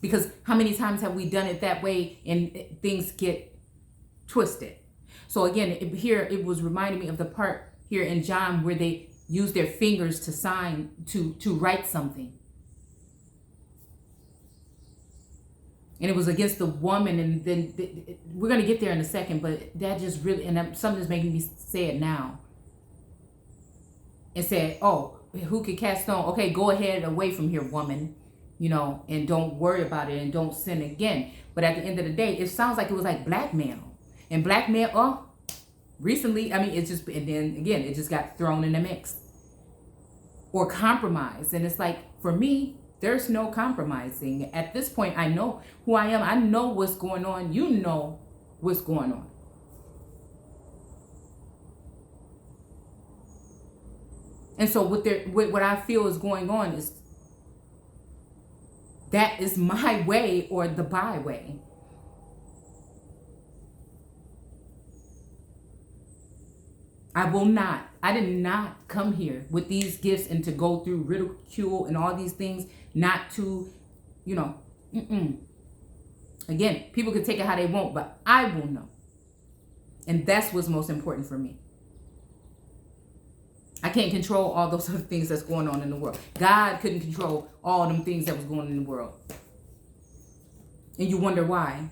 Because how many times have we done it that way and things get twisted? So again, here it was reminding me of the part here in John where they use their fingers to sign, to write something. And it was against the woman, and then we're going to get there in a second, but that just really, and something is making me say it now. And said, oh, who could cast stone? Okay, go ahead, away from here, woman, you know, and don't worry about it and don't sin again. But at the end of the day, it sounds like it was like blackmail. And blackmail, recently, I mean, it's just, and then again, it just got thrown in the mix. Or compromise. And it's like, for me, there's no compromising. At this point, I know who I am. I know what's going on. You know what's going on. And so what I feel is going on is that is my way or the byway. I did not come here with these gifts and to go through ridicule and all these things, not to, you know, Again, people can take it how they want, but I will know. And that's what's most important for me. I can't control all those other things that's going on in the world. God couldn't control all them things that was going on in the world. And you wonder why.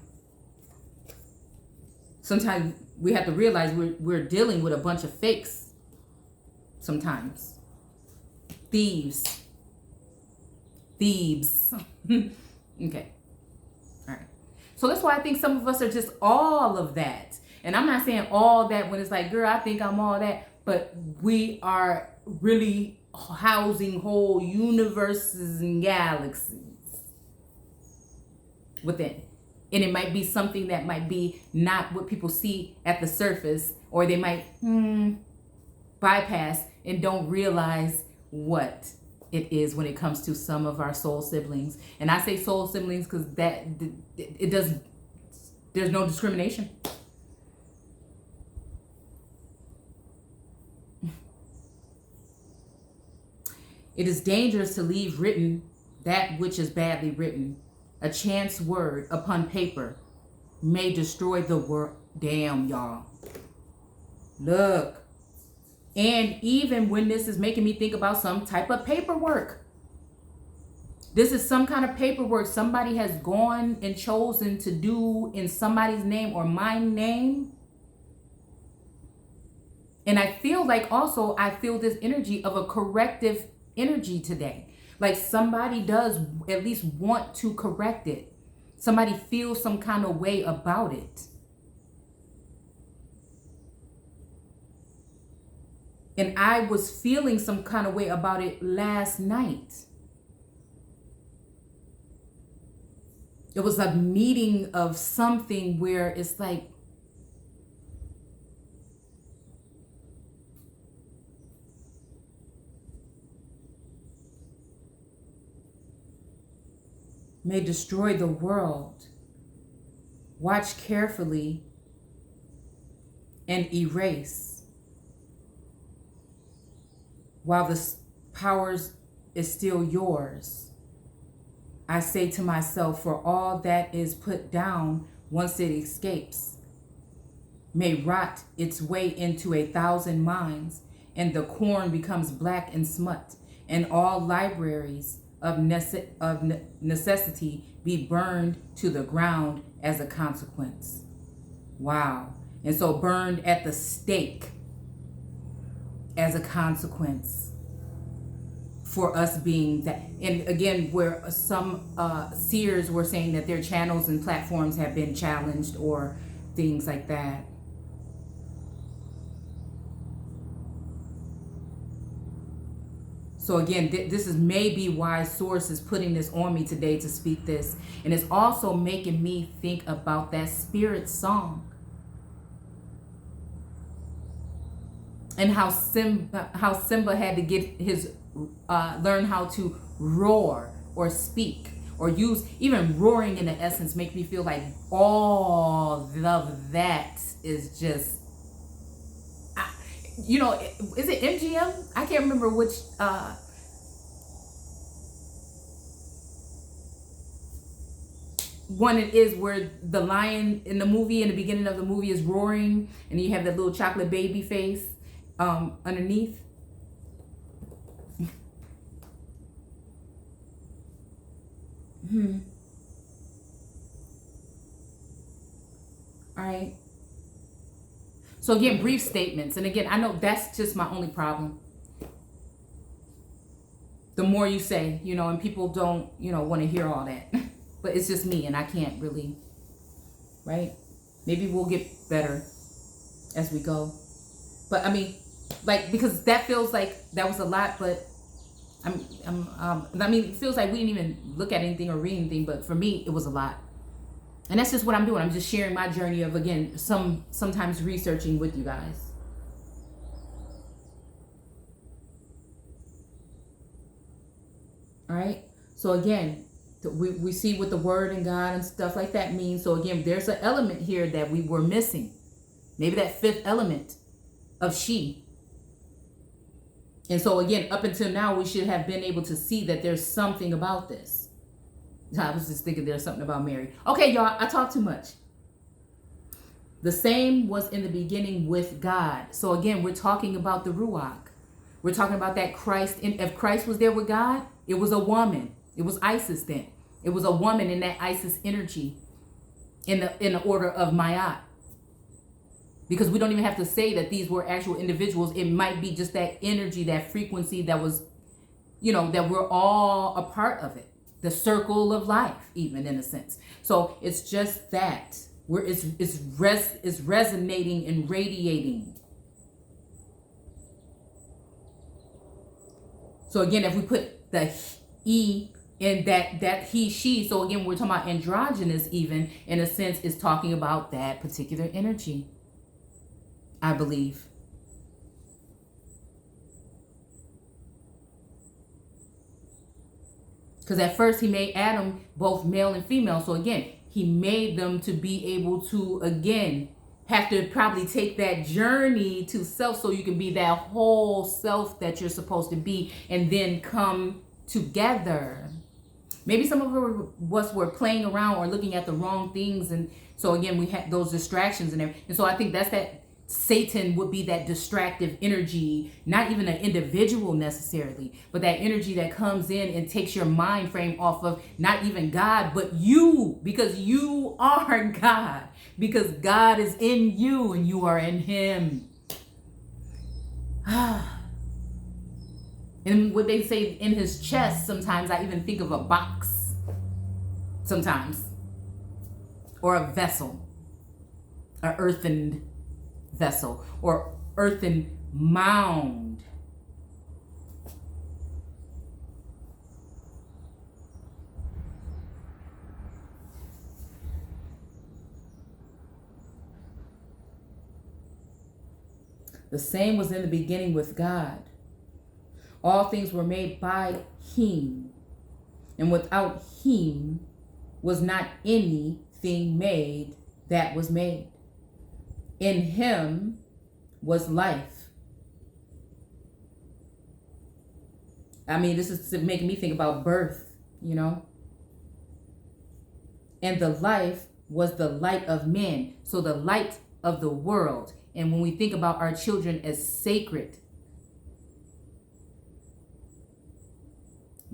Sometimes we have to realize we're dealing with a bunch of fakes. Sometimes. Thieves. Okay. All right. So that's why I think some of us are just all of that. And I'm not saying all that when it's like, girl, I think I'm all that. But we are really housing whole universes and galaxies within. And it might be something that might be not what people see at the surface, or they might bypass and don't realize what it is when it comes to some of our soul siblings. And I say soul siblings because there's no discrimination. It is dangerous to leave written that which is badly written. A chance word upon paper may destroy the world. Damn, y'all. Look. And even when this is making me think about some type of paperwork. This is some kind of paperwork somebody has gone and chosen to do in somebody's name or my name. And I feel like also I feel this energy of a corrective energy today. Like somebody does at least want to correct it. Somebody feels some kind of way about it. And I was feeling some kind of way about it last night. It was a meeting of something where it's like, may destroy the world. Watch carefully and erase. While the powers is still yours. I say to myself, for all that is put down, once it escapes, may rot its way into 1,000 minds, and the corn becomes black and smut, and all libraries of necessity be burned to the ground as a consequence. Wow. And so burned at the stake as a consequence for us being that. And again, where some seers were saying that their channels and platforms have been challenged or things like that. So again, this is maybe why Source is putting this on me today to speak this. And it's also making me think about that spirit song. And how Simba had to get his, learn how to roar or speak or use, even roaring in the essence, make me feel like all of that is just, you know, is it MGM? I can't remember which, one it is, where the lion in the movie, in the beginning of the movie, is roaring, and you have that little chocolate baby face underneath. All right. So again, brief statements. And again, I know that's just my only problem. The more you say, you know, and people don't, you know, want to hear all that. But it's just me, and I can't really, right? Maybe we'll get better as we go. But I mean, like, because that feels like that was a lot, but I mean, it feels like we didn't even look at anything or read anything, but for me, it was a lot. And that's just what I'm doing. I'm just sharing my journey of, again, sometimes researching with you guys. All right. So again, we see what the word and God and stuff like that means. So again, there's an element here that we were missing. Maybe that fifth element of she. And so again, up until now, we should have been able to see that there's something about this. I was just thinking there's something about Mary. Okay, y'all, I talk too much. The same was in the beginning with God. So again, we're talking about the Ruach. We're talking about that Christ. And if Christ was there with God, it was a woman. It was Isis then. It was a woman in that Isis energy in the order of Ma'at. Because we don't even have to say that these were actual individuals. It might be just that energy, that frequency that was, you know, that we're all a part of it. The circle of life, even in a sense. So it's just that where it's resonating and radiating. So again, if we put the E in that he, she, so again, we're talking about androgynous, even in a sense, is talking about that particular energy, I believe. Because at first he made Adam both male and female. So again, he made them to be able to, again, have to probably take that journey to self so you can be that whole self that you're supposed to be and then come together. Maybe some of us were playing around or looking at the wrong things. And so again, we had those distractions and everything. And so I think that's that Satan would be that distractive energy, not even an individual necessarily, but that energy that comes in and takes your mind frame off of not even God, but you, because you are God, because God is in you and you are in him. And what they say in his chest, sometimes I even think of a box, sometimes, or a vessel, an earthen vessel or earthen mound. The same was in the beginning with God. All things were made by him, and without him was not anything made that was made. In him was life. I mean, this is making me think about birth, you know. And the life was the light of men. So the light of the world. And when we think about our children as sacred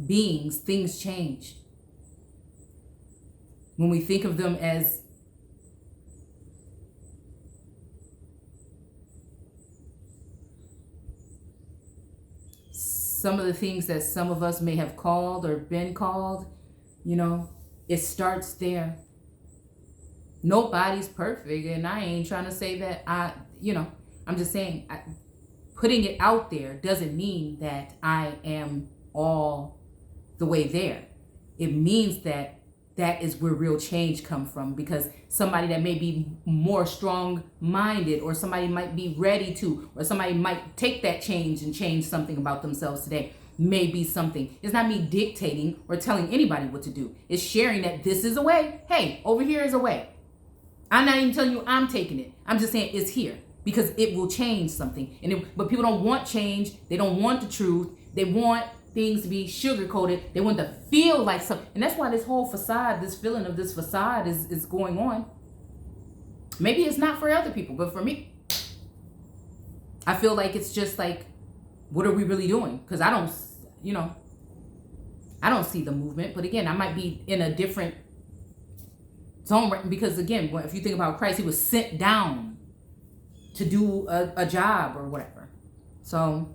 beings, things change. When we think of them as some of the things that some of us may have called or been called, it starts there. Nobody's perfect, and I ain't trying to say that I'm just saying putting it out there doesn't mean that I am all the way there. It means that is where real change comes from, because somebody that may be more strong-minded, or somebody might be ready to, or somebody might take that change and change something about themselves today. Maybe something. It's not me dictating or telling anybody what to do. It's sharing that this is a way. Hey, over here is a way. I'm not even telling you I'm taking it. I'm just saying it's here because it will change something. But people don't want change. They don't want the truth. They want things to be sugar-coated. They want to feel like something. And that's why this whole facade, this feeling of this facade is going on. Maybe it's not for other people, but for me, I feel like it's just like, what are we really doing? Because I don't see the movement. But again, I might be in a different zone, because again, if you think about Christ, he was sent down to do a job or whatever. So,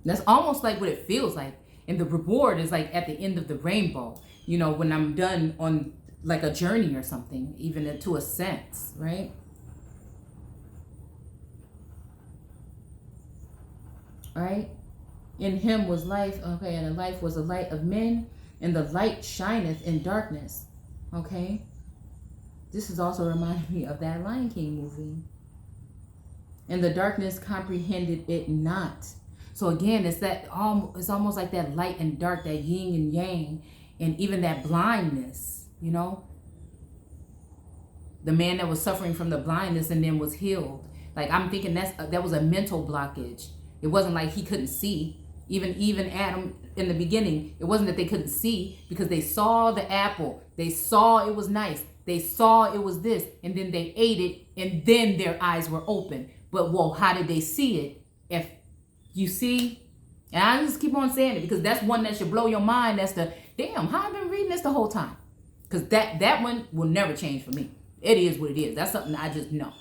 that's almost like what it feels like. And the reward is like at the end of the rainbow, when I'm done on like a journey or something, even to a sense, right? All right. In him was life. Okay. And the life was the light of men, and the light shineth in darkness. Okay. This is also reminding me of that Lion King movie. And the darkness comprehended it not. So again, it's almost like that light and dark, that yin and yang, and even that blindness, The man that was suffering from the blindness and then was healed. Like, I'm thinking that was a mental blockage. It wasn't like he couldn't see. Even Adam in the beginning, it wasn't that they couldn't see, because they saw the apple. They saw it was nice. They saw it was this, and then they ate it, and then their eyes were open. But, how did they see it? If you see, and I just keep on saying it because that's one that should blow your mind. That's damn, how I've been reading this the whole time. Because that one will never change for me. It is what it is. That's something I just know.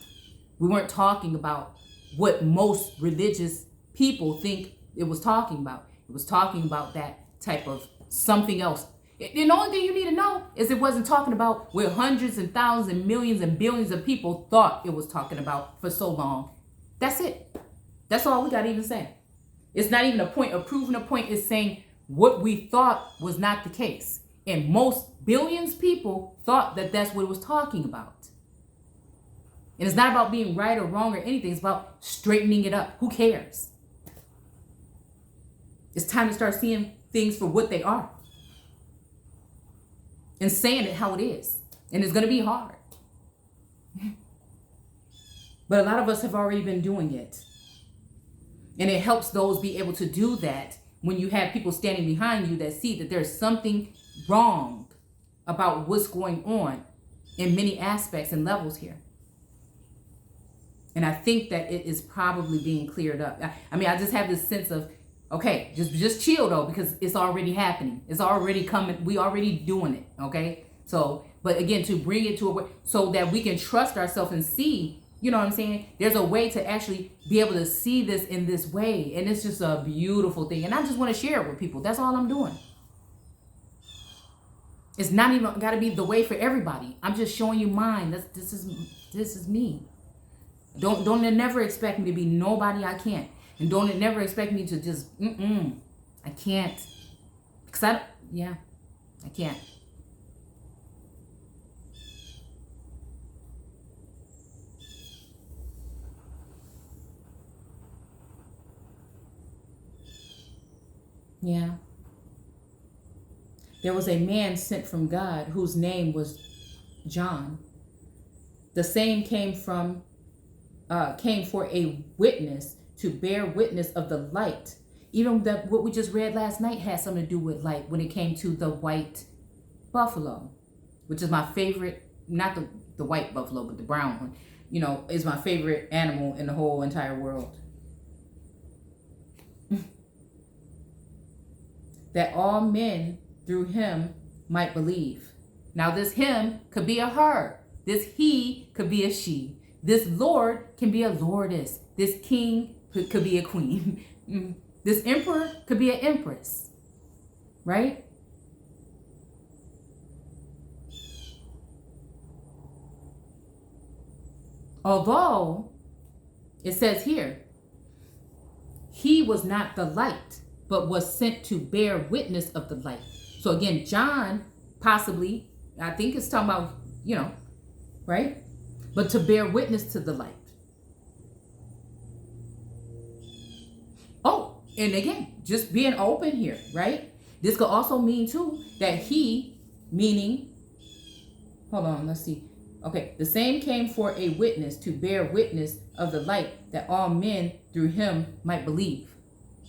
We weren't talking about what most religious people think it was talking about. It was talking about that type of something else. The only thing you need to know is it wasn't talking about what hundreds and thousands and millions and billions of people thought it was talking about for so long. That's it. That's all we got to even say. It's not even a point of proving a point. It's saying what we thought was not the case. And most billions of people thought that that's what it was talking about. And it's not about being right or wrong or anything. It's about straightening it up. Who cares? It's time to start seeing things for what they are. And saying it how it is. And it's going to be hard. But a lot of us have already been doing it. And it helps those be able to do that when you have people standing behind you that see that there's something wrong about what's going on in many aspects and levels here. And I think that it is probably being cleared up. I just have this sense of, okay, just chill though, because it's already happening. It's already coming. We already doing it. Okay. So, but again, to bring it to a way so that we can trust ourselves and see, you know what I'm saying? There's a way to actually be able to see this in this way. And it's just a beautiful thing. And I just want to share it with people. That's all I'm doing. It's not even got to be the way for everybody. I'm just showing you mine. This is me. Don't never expect me to be nobody I can't. And don't never expect me to just, I can't. Because I can't. Yeah. There was a man sent from God whose name was John. The same came for a witness, to bear witness of the light, Even that what we just read last night had something to do with light when it came to the white buffalo, which is my favorite, not the white buffalo, but the brown one, you know, is my favorite animal in the whole entire world. That all men through him might believe. Now this him could be a her. This he could be a she. This lord can be a lordess. This king could be a queen. This emperor could be an empress. Right? Although it says here, he was not the light, but was sent to bear witness of the light. So again, John possibly, I think it's talking about, you know, right? But to bear witness to the light. Oh, and again, just being open here, right? This could also mean too that he, meaning, hold on, let's see. Okay, the same came for a witness to bear witness of the light that all men through him might believe.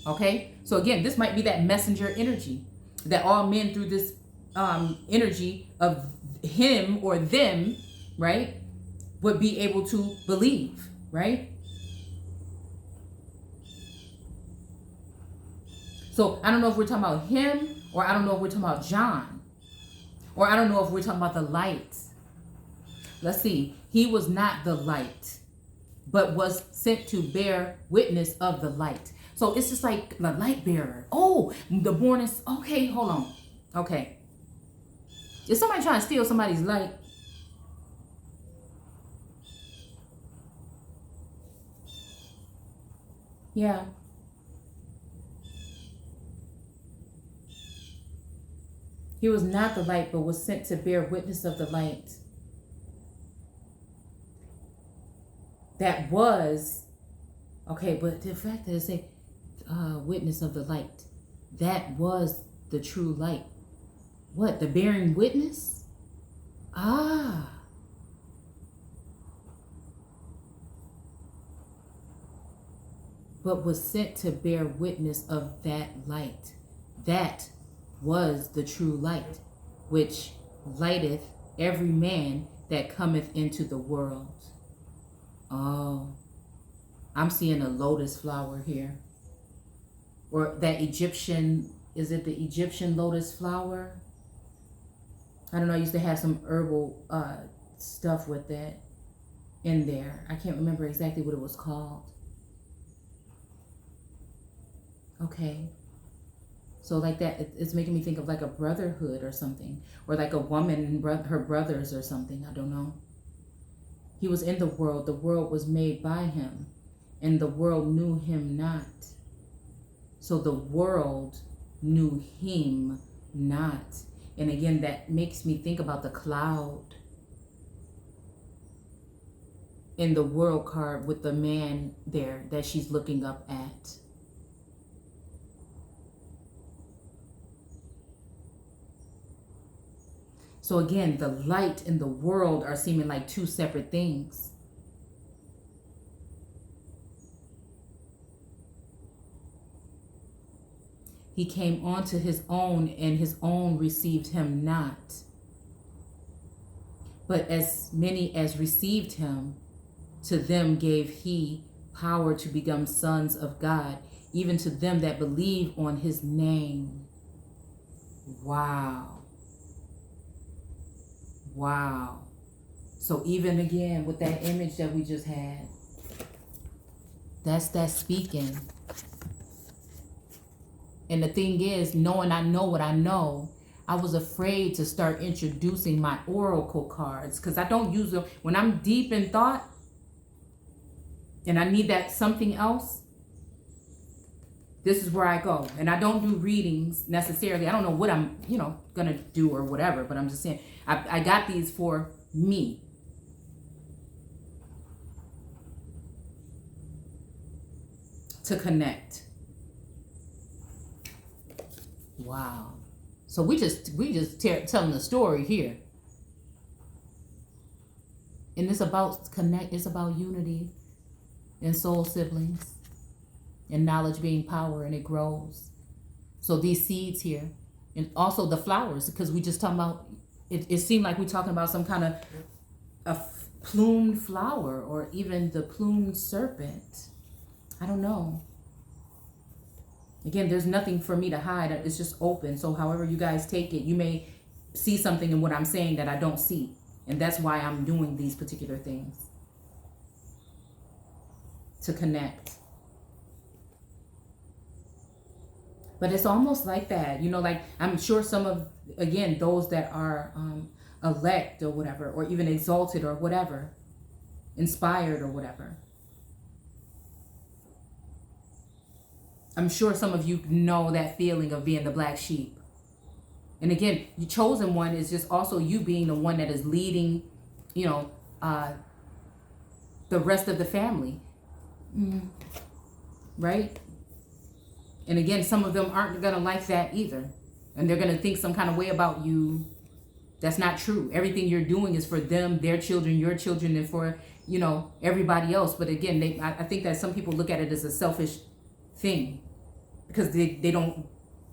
Okay, so again, this might be that messenger energy that all men through this energy of him or them, right, would be able to believe, right? So I don't know if we're talking about him, or I don't know if we're talking about John, or I don't know if we're talking about the light. Let's see. He was not the light, but was sent to bear witness of the light. So it's just like the light bearer. Oh, the born is, okay, hold on. Okay. Is somebody trying to steal somebody's light? Yeah. He was not the light, but was sent to bear witness of the light. That was, okay, but the fact that it said witness of the light, that was the true light. What, the bearing witness? Ah. But was sent to bear witness of that light. That was the true light, which lighteth every man that cometh into the world. Oh, I'm seeing a lotus flower here. Or that Egyptian, is it the Egyptian lotus flower? I don't know, I used to have some herbal stuff with that in there. I can't remember exactly what it was called. Okay. So like that, it's making me think of like a brotherhood or something. Or like a woman and her brothers or something, I don't know. He was in the world was made by him, and the world knew him not. So the world knew him not. And again, that makes me think about the cloud in the world card with the man there that she's looking up at. So again, the light and the world are seeming like two separate things. He came unto his own, and his own received him not. But as many as received him, to them gave he power to become sons of God, even to them that believe on his name. Wow. Wow. So even again with that image that we just had, that's that speaking. And the thing is, knowing I know what I know, I was afraid to start introducing my oracle cards because I don't use them when I'm deep in thought and I need that something else. This is where I go. And I don't do readings necessarily. I don't know what I'm, gonna do or whatever, but I'm just saying, I got these for me. To connect. Wow. So we just telling the story here. And it's about connect, it's about unity and soul siblings. and knowledge being power, and it grows. So these seeds here, and also the flowers, because we just talking about it seemed like we're talking about some kind of a plumed flower, or even the plumed serpent. I don't know. Again, there's nothing for me to hide. It's just open. So however you guys take it, you may see something in what I'm saying that I don't see. And that's why I'm doing these particular things. To connect. But it's almost like that, you know, like I'm sure some of, again, those that are elect or whatever, or even exalted or whatever, inspired or whatever. I'm sure some of you know that feeling of being the black sheep. And again, the chosen one is just also you being the one that is leading, you know, the rest of the family. Right? And again, some of them aren't going to like that either. And they're going to think some kind of way about you. That's not true. Everything you're doing is for them, their children, your children, and for, you know, everybody else. But again, I think that some people look at it as a selfish thing because they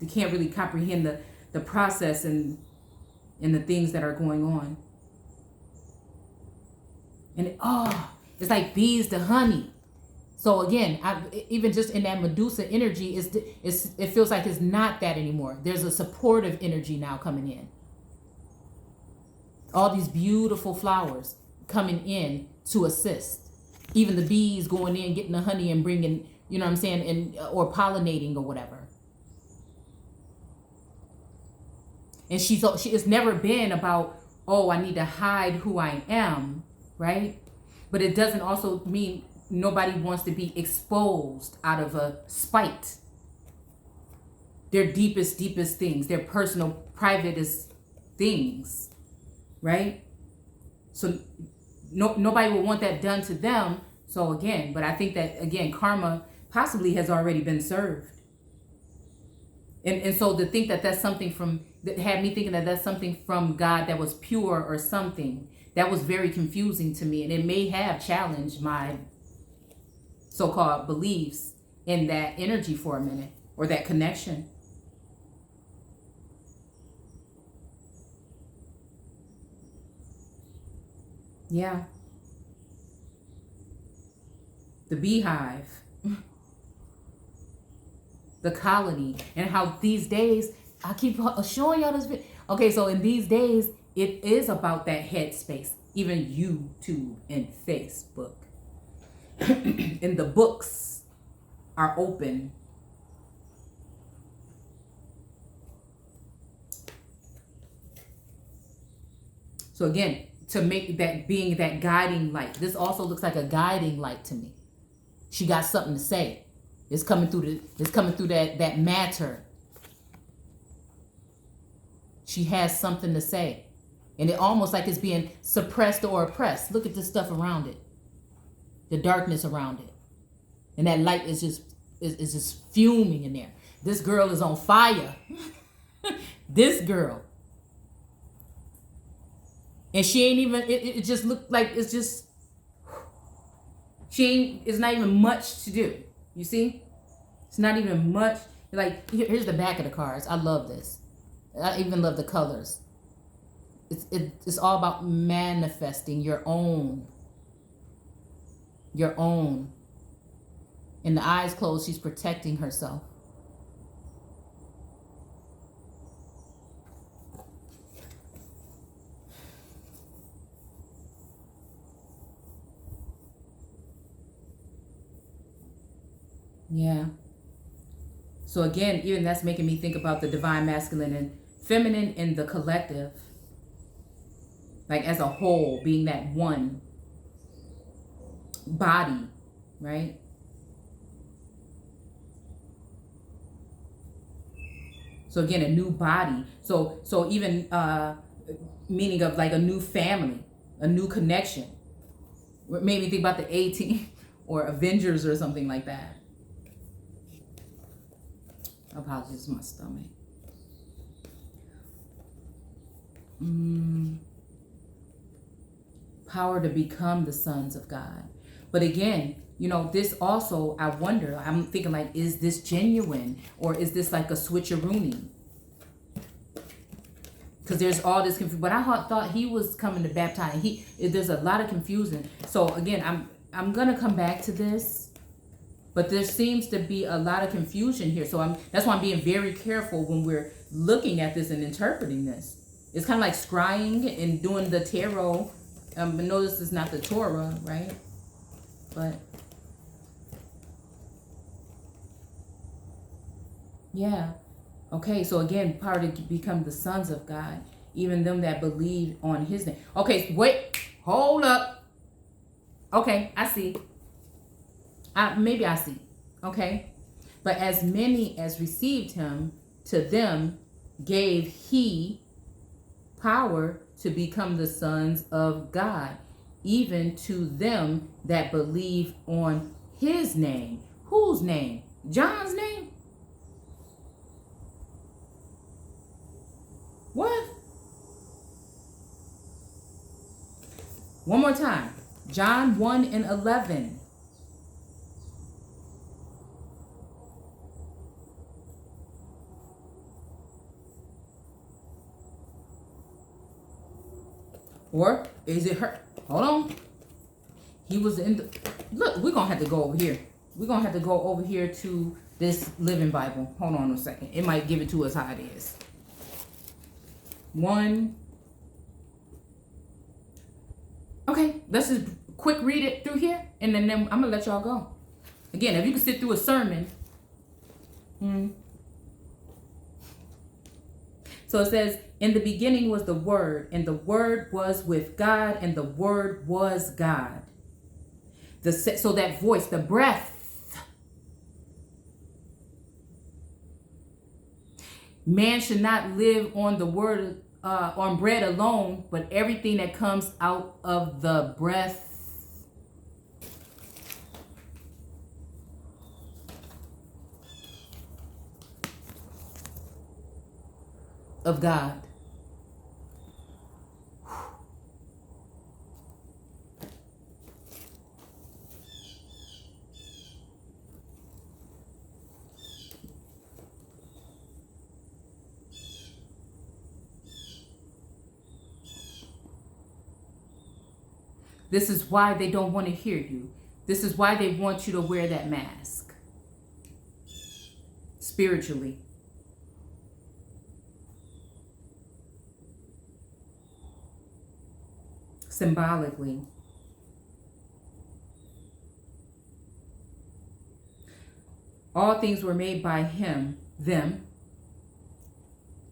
can't really comprehend the process and the things that are going on. And it's like bees to honey. So again, even just in that Medusa energy, it feels like it's not that anymore. There's a supportive energy now coming in. All these beautiful flowers coming in to assist. Even the bees going in, getting the honey and bringing, you know what I'm saying, and or pollinating or whatever. And it's never been about, oh, I need to hide who I am, right? But it doesn't also mean nobody wants to be exposed out of a spite. Their deepest things, their personal, privatest things, right? So nobody will want that done to them. So again, but I think that, again, karma possibly has already been served. And so to think that that's something that had me thinking that that's something from God that was pure or something, that was very confusing to me. And it may have challenged my so-called beliefs in that energy for a minute, or that connection. Yeah. The beehive. The colony. And how these days, I keep showing y'all this video. Okay, so in these days, it is about that headspace. Even YouTube and Facebook. And the books are open. So again, to make that being that guiding light. This also looks like a guiding light to me. She got something to say. It's coming through that matter. She has something to say. And it almost like it's being suppressed or oppressed. Look at the stuff around it. The darkness around it. And that light is just fuming in there. This girl is on fire. This girl. And she ain't even, it just looked like it's just, it's not even much to do. You see? It's not even much. Like, here's the back of the cards. I love this. I even love the colors. It's all about manifesting your own. Your own. And the eyes closed, she's protecting herself. Yeah. So again, even that's making me think about the divine masculine and feminine in the collective. Like as a whole, being that one body, right? So again, a new body. So even meaning of like a new family, a new connection. It made me think about the A-Team or Avengers or something like that. Apologies for my stomach. Power to become the sons of God. But again, this also, I wonder, I'm thinking like, is this genuine or is this like a switcheroonie? Because there's all this confusion. But I thought he was coming to baptize. There's a lot of confusion. So again, I'm gonna come back to this, but there seems to be a lot of confusion here. So that's why I'm being very careful when we're looking at this and interpreting this. It's kind of like scrying and doing the tarot. Notice it's not the Torah, right? But yeah. Okay, so again, part of become the sons of God, even them that believe on his name. Okay, wait, hold up. Okay, I see. Maybe I see. Okay. But as many as received him, to them gave he power to become the sons of God, even to them that believe on his name. Whose name? John's name? What? One more time. John 1:11. Or is it her? Hold on. He was in the... Look, we're going to have to go over here. We're going to have to go over here to this Living Bible. Hold on a second. It might give it to us how it is. Okay, let's just quick read it through here, and then I'm going to let y'all go. Again, if you can sit through a sermon. So it says, in the beginning was the Word, and the Word was with God, and the Word was God. So that voice, the breath. Man should not live on the word, on bread alone, but everything that comes out of the breath of God. This is why they don't want to hear you. This is why they want you to wear that mask. Spiritually. Symbolically. All things were made by him, them.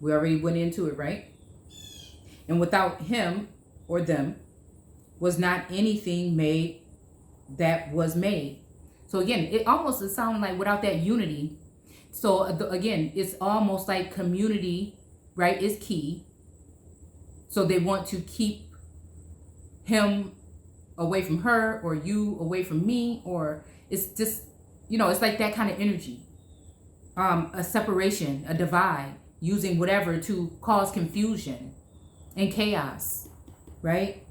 We already went into it, right? And without him or them was not anything made that was made. So again, it almost sounds like without that unity. So again, it's almost like community, right, is key. So they want to keep him away from her, or you away from me, or it's just, it's like that kind of energy. A separation, a divide, using whatever to cause confusion and chaos, right?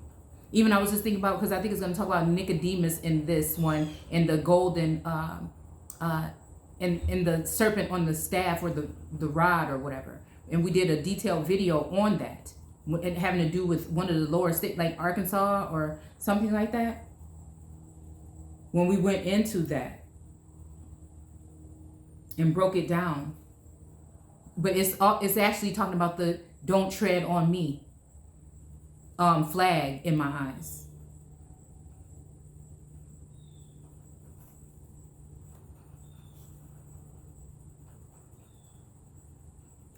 Even I was just thinking about, because I think it's going to talk about Nicodemus in this one, and the golden, and the serpent on the staff, or the rod or whatever. And we did a detailed video on that, and having to do with one of the lower states, like Arkansas or something like that. When we went into that and broke it down. But it's actually talking about the "don't tread on me" flag in my eyes.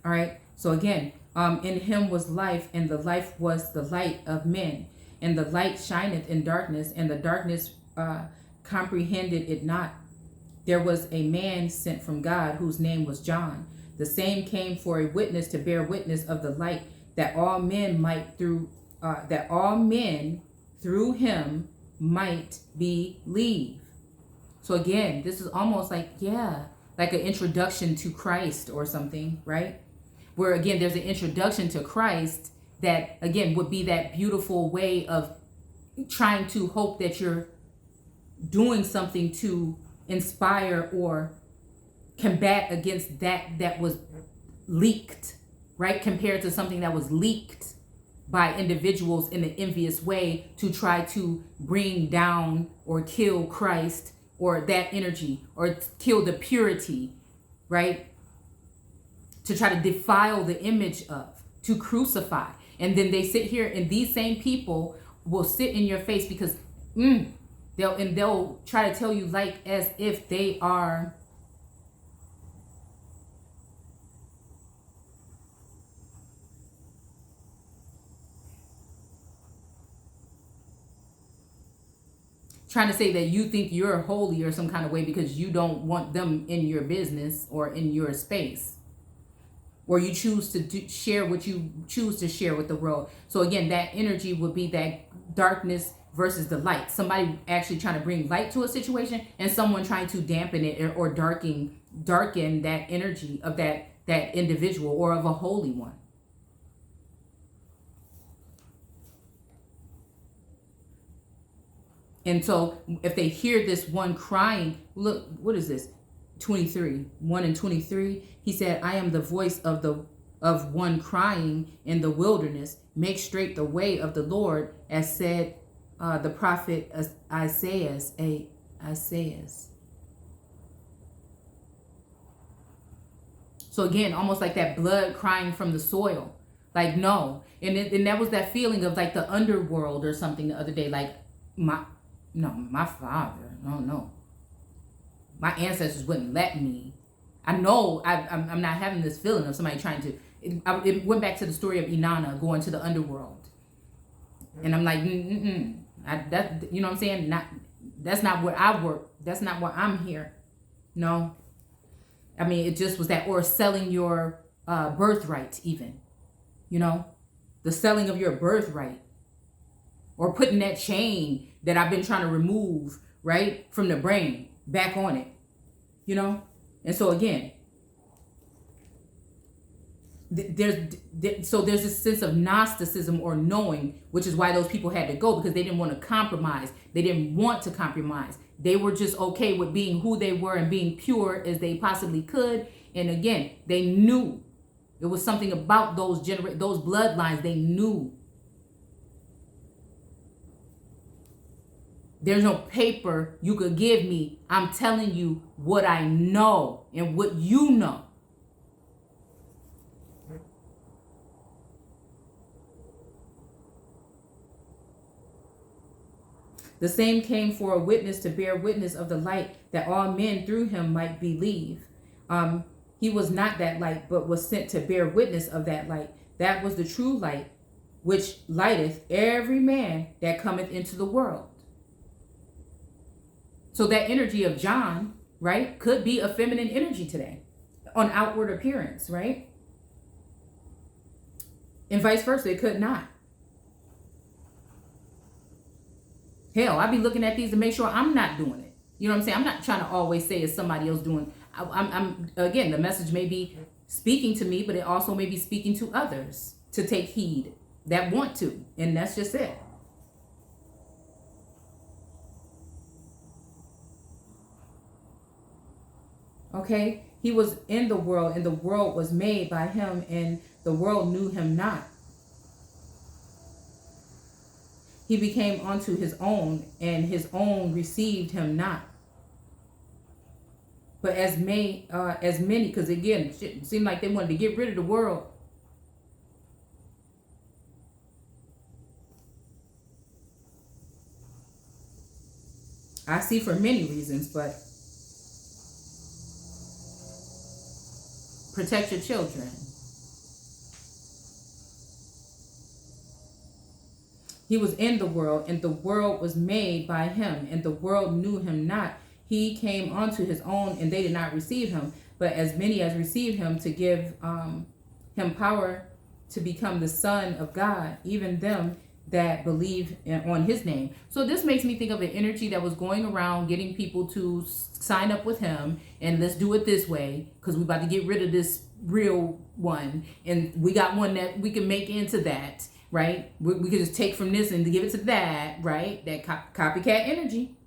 All right. So again, in him was life, and the life was the light of men. And the light shineth in darkness, and the darkness comprehended it not. There was a man sent from God, whose name was John. The same came for a witness, to bear witness of the light, that all men through him might believe. So again, this is almost like an introduction to Christ or something, right? Where again, there's an introduction to Christ that again would be that beautiful way of trying to hope that you're doing something to inspire or combat against that was leaked, right? Compared to something that was leaked by individuals in an envious way to try to bring down or kill Christ or that energy or kill the purity, right? To try to defile the image of, to crucify. And then they sit here and these same people will sit in your face because they'll try to tell you like as if they are trying to say that you think you're holy or some kind of way because you don't want them in your business or in your space, or you choose to share what you choose to share with the world. So again, that energy would be that darkness versus the light. Somebody actually trying to bring light to a situation and someone trying to dampen it or darken that energy of that individual or of a holy one. And so if they hear this one crying, look, what is this? 23, 1 and 23. He said, I am the voice of one crying in the wilderness, make straight the way of the Lord, as said the prophet Isaiah. So again, almost like that blood crying from the soil. Like, no. And that was that feeling of like the underworld or something the other day. Like, my father, no. My ancestors wouldn't let me. I know I'm not having this feeling of somebody trying to. It went back to the story of Inanna going to the underworld, and I'm like, that you know what I'm saying? That's not where I work. That's not where I'm here. No, I mean it just was that, or selling your birthright, even, the selling of your birthright, or putting that chain that I've been trying to remove, right, from the brain back on it, And so again, there's this sense of Gnosticism or knowing, which is why those people had to go, because they didn't want to compromise. They didn't want to compromise. They were just okay with being who they were and being pure as they possibly could. And again, they knew it was something about those bloodlines. They knew. There's no paper you could give me. I'm telling you what I know and what you know. The same came for a witness to bear witness of the light, that all men through him might believe. He was not that light, but was sent to bear witness of that light. That was the true light, which lighteth every man that cometh into the world. So that energy of John, right, could be a feminine energy today on outward appearance, right? And vice versa, it could not. Hell, I be looking at these to make sure I'm not doing it. You know what I'm saying? I'm not trying to always say it's somebody else doing. I'm again, the message may be speaking to me, but it also may be speaking to others to take heed that want to. And that's just it. Okay, he was in the world, and the world was made by him, and the world knew him not. He became unto his own, and his own received him not. But as many, because again, it seemed like they wanted to get rid of the world. I see for many reasons, but protect your children. He was in the world, and the world was made by him, and the world knew him not. He came unto his own, and they did not receive him. But as many as received him, to give him power to become the Son of God, even them that believe on his name. So this makes me think of an energy that was going around getting people to sign up with him, and let's do it this way, because we're about to get rid of this real one, and we got one that we can make into that, right? We could just take from this and give it to that, right? That copycat energy.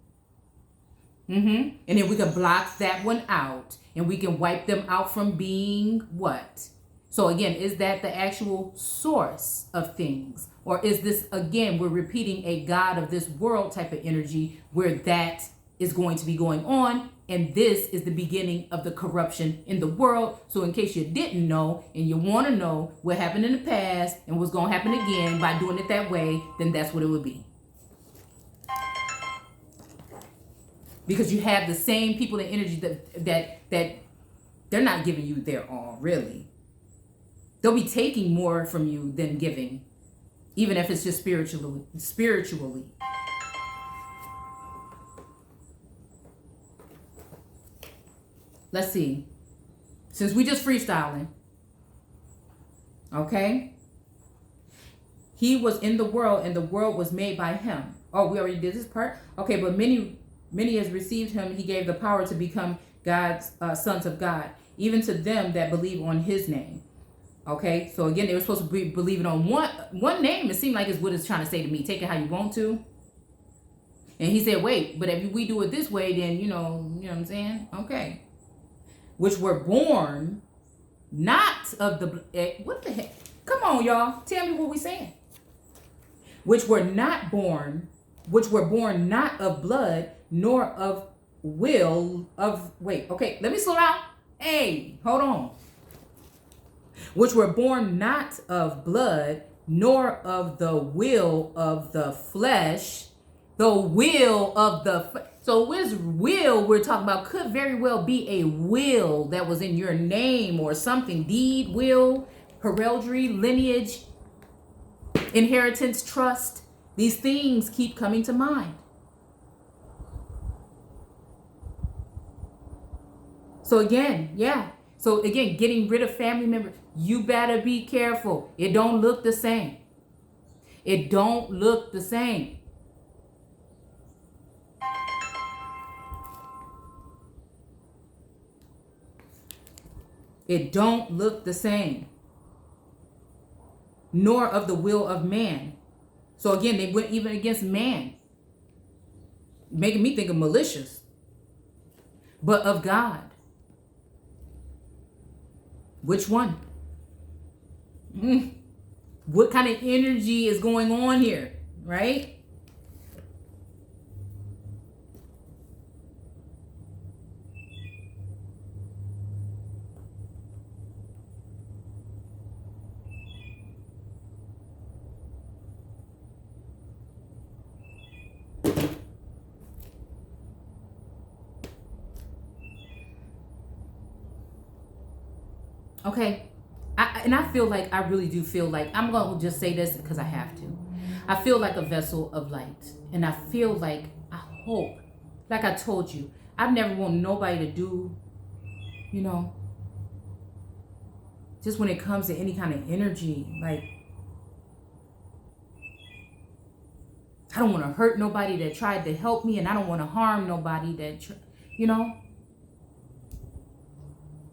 And then we can block that one out, and we can wipe them out from being what? So again, is that the actual source of things? Or is this, again, we're repeating a God of this world type of energy where that is going to be going on, and this is the beginning of the corruption in the world. So in case you didn't know and you want to know what happened in the past and what's going to happen again by doing it that way, then that's what it would be. Because you have the same people and energy that they're not giving you their all, really. They'll be taking more from you than giving, even if it's just spiritually. Let's see. Since we just freestyling, okay? He was in the world, and the world was made by him. Oh, we already did this part? Okay, but many has received him. He gave the power to become God's sons of God, even to them that believe on his name. Okay, so again, they were supposed to be believing on one name. It seemed like it's what it's trying to say to me. Take it how you want to. And he said, wait, but if we do it this way, then, you know what I'm saying? Okay. Which were born not of the, what the heck? Come on, y'all. Tell me what we're saying. Which were born not of blood, nor of will of, wait, okay, let me slow down. Hey, hold on. Which were born not of blood, nor of the will of the flesh, the will of the, so what will we're talking about could very well be a will that was in your name or something. Deed, will, heraldry, lineage, inheritance, trust. These things keep coming to mind. So again, yeah. So again, getting rid of family members, you better be careful. It don't look the same. It don't look the same. It don't look the same. Nor of the will of man. So again, they went even against man. Making me think of malicious. But of God. Which one? What kind of energy is going on here, right? Okay, I feel like, I really do feel like, I'm going to just say this because I have to. I feel like a vessel of light. And I feel like, I hope, like I told you, I've never wanted nobody to do, you know, just when it comes to any kind of energy, like, I don't want to hurt nobody that tried to help me, and I don't want to harm nobody that, you know.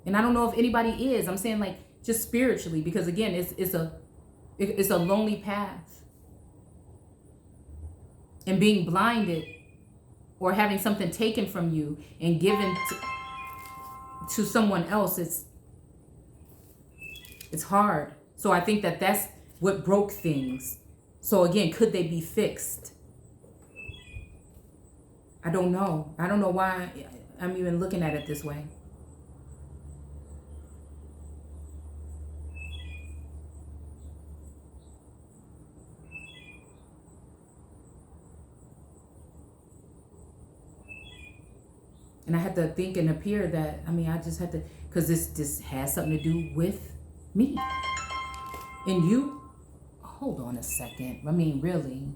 And I don't know if anybody is. I'm saying, like, just spiritually, because again, it's a lonely path. And being blinded or having something taken from you and given to someone else, it's hard. So I think that that's what broke things. So again, could they be fixed? I don't know. I don't know why I'm even looking at it this way. And I had to think and appear that, I mean, I just had to, because this has something to do with me. And you, hold on a second. I mean, really.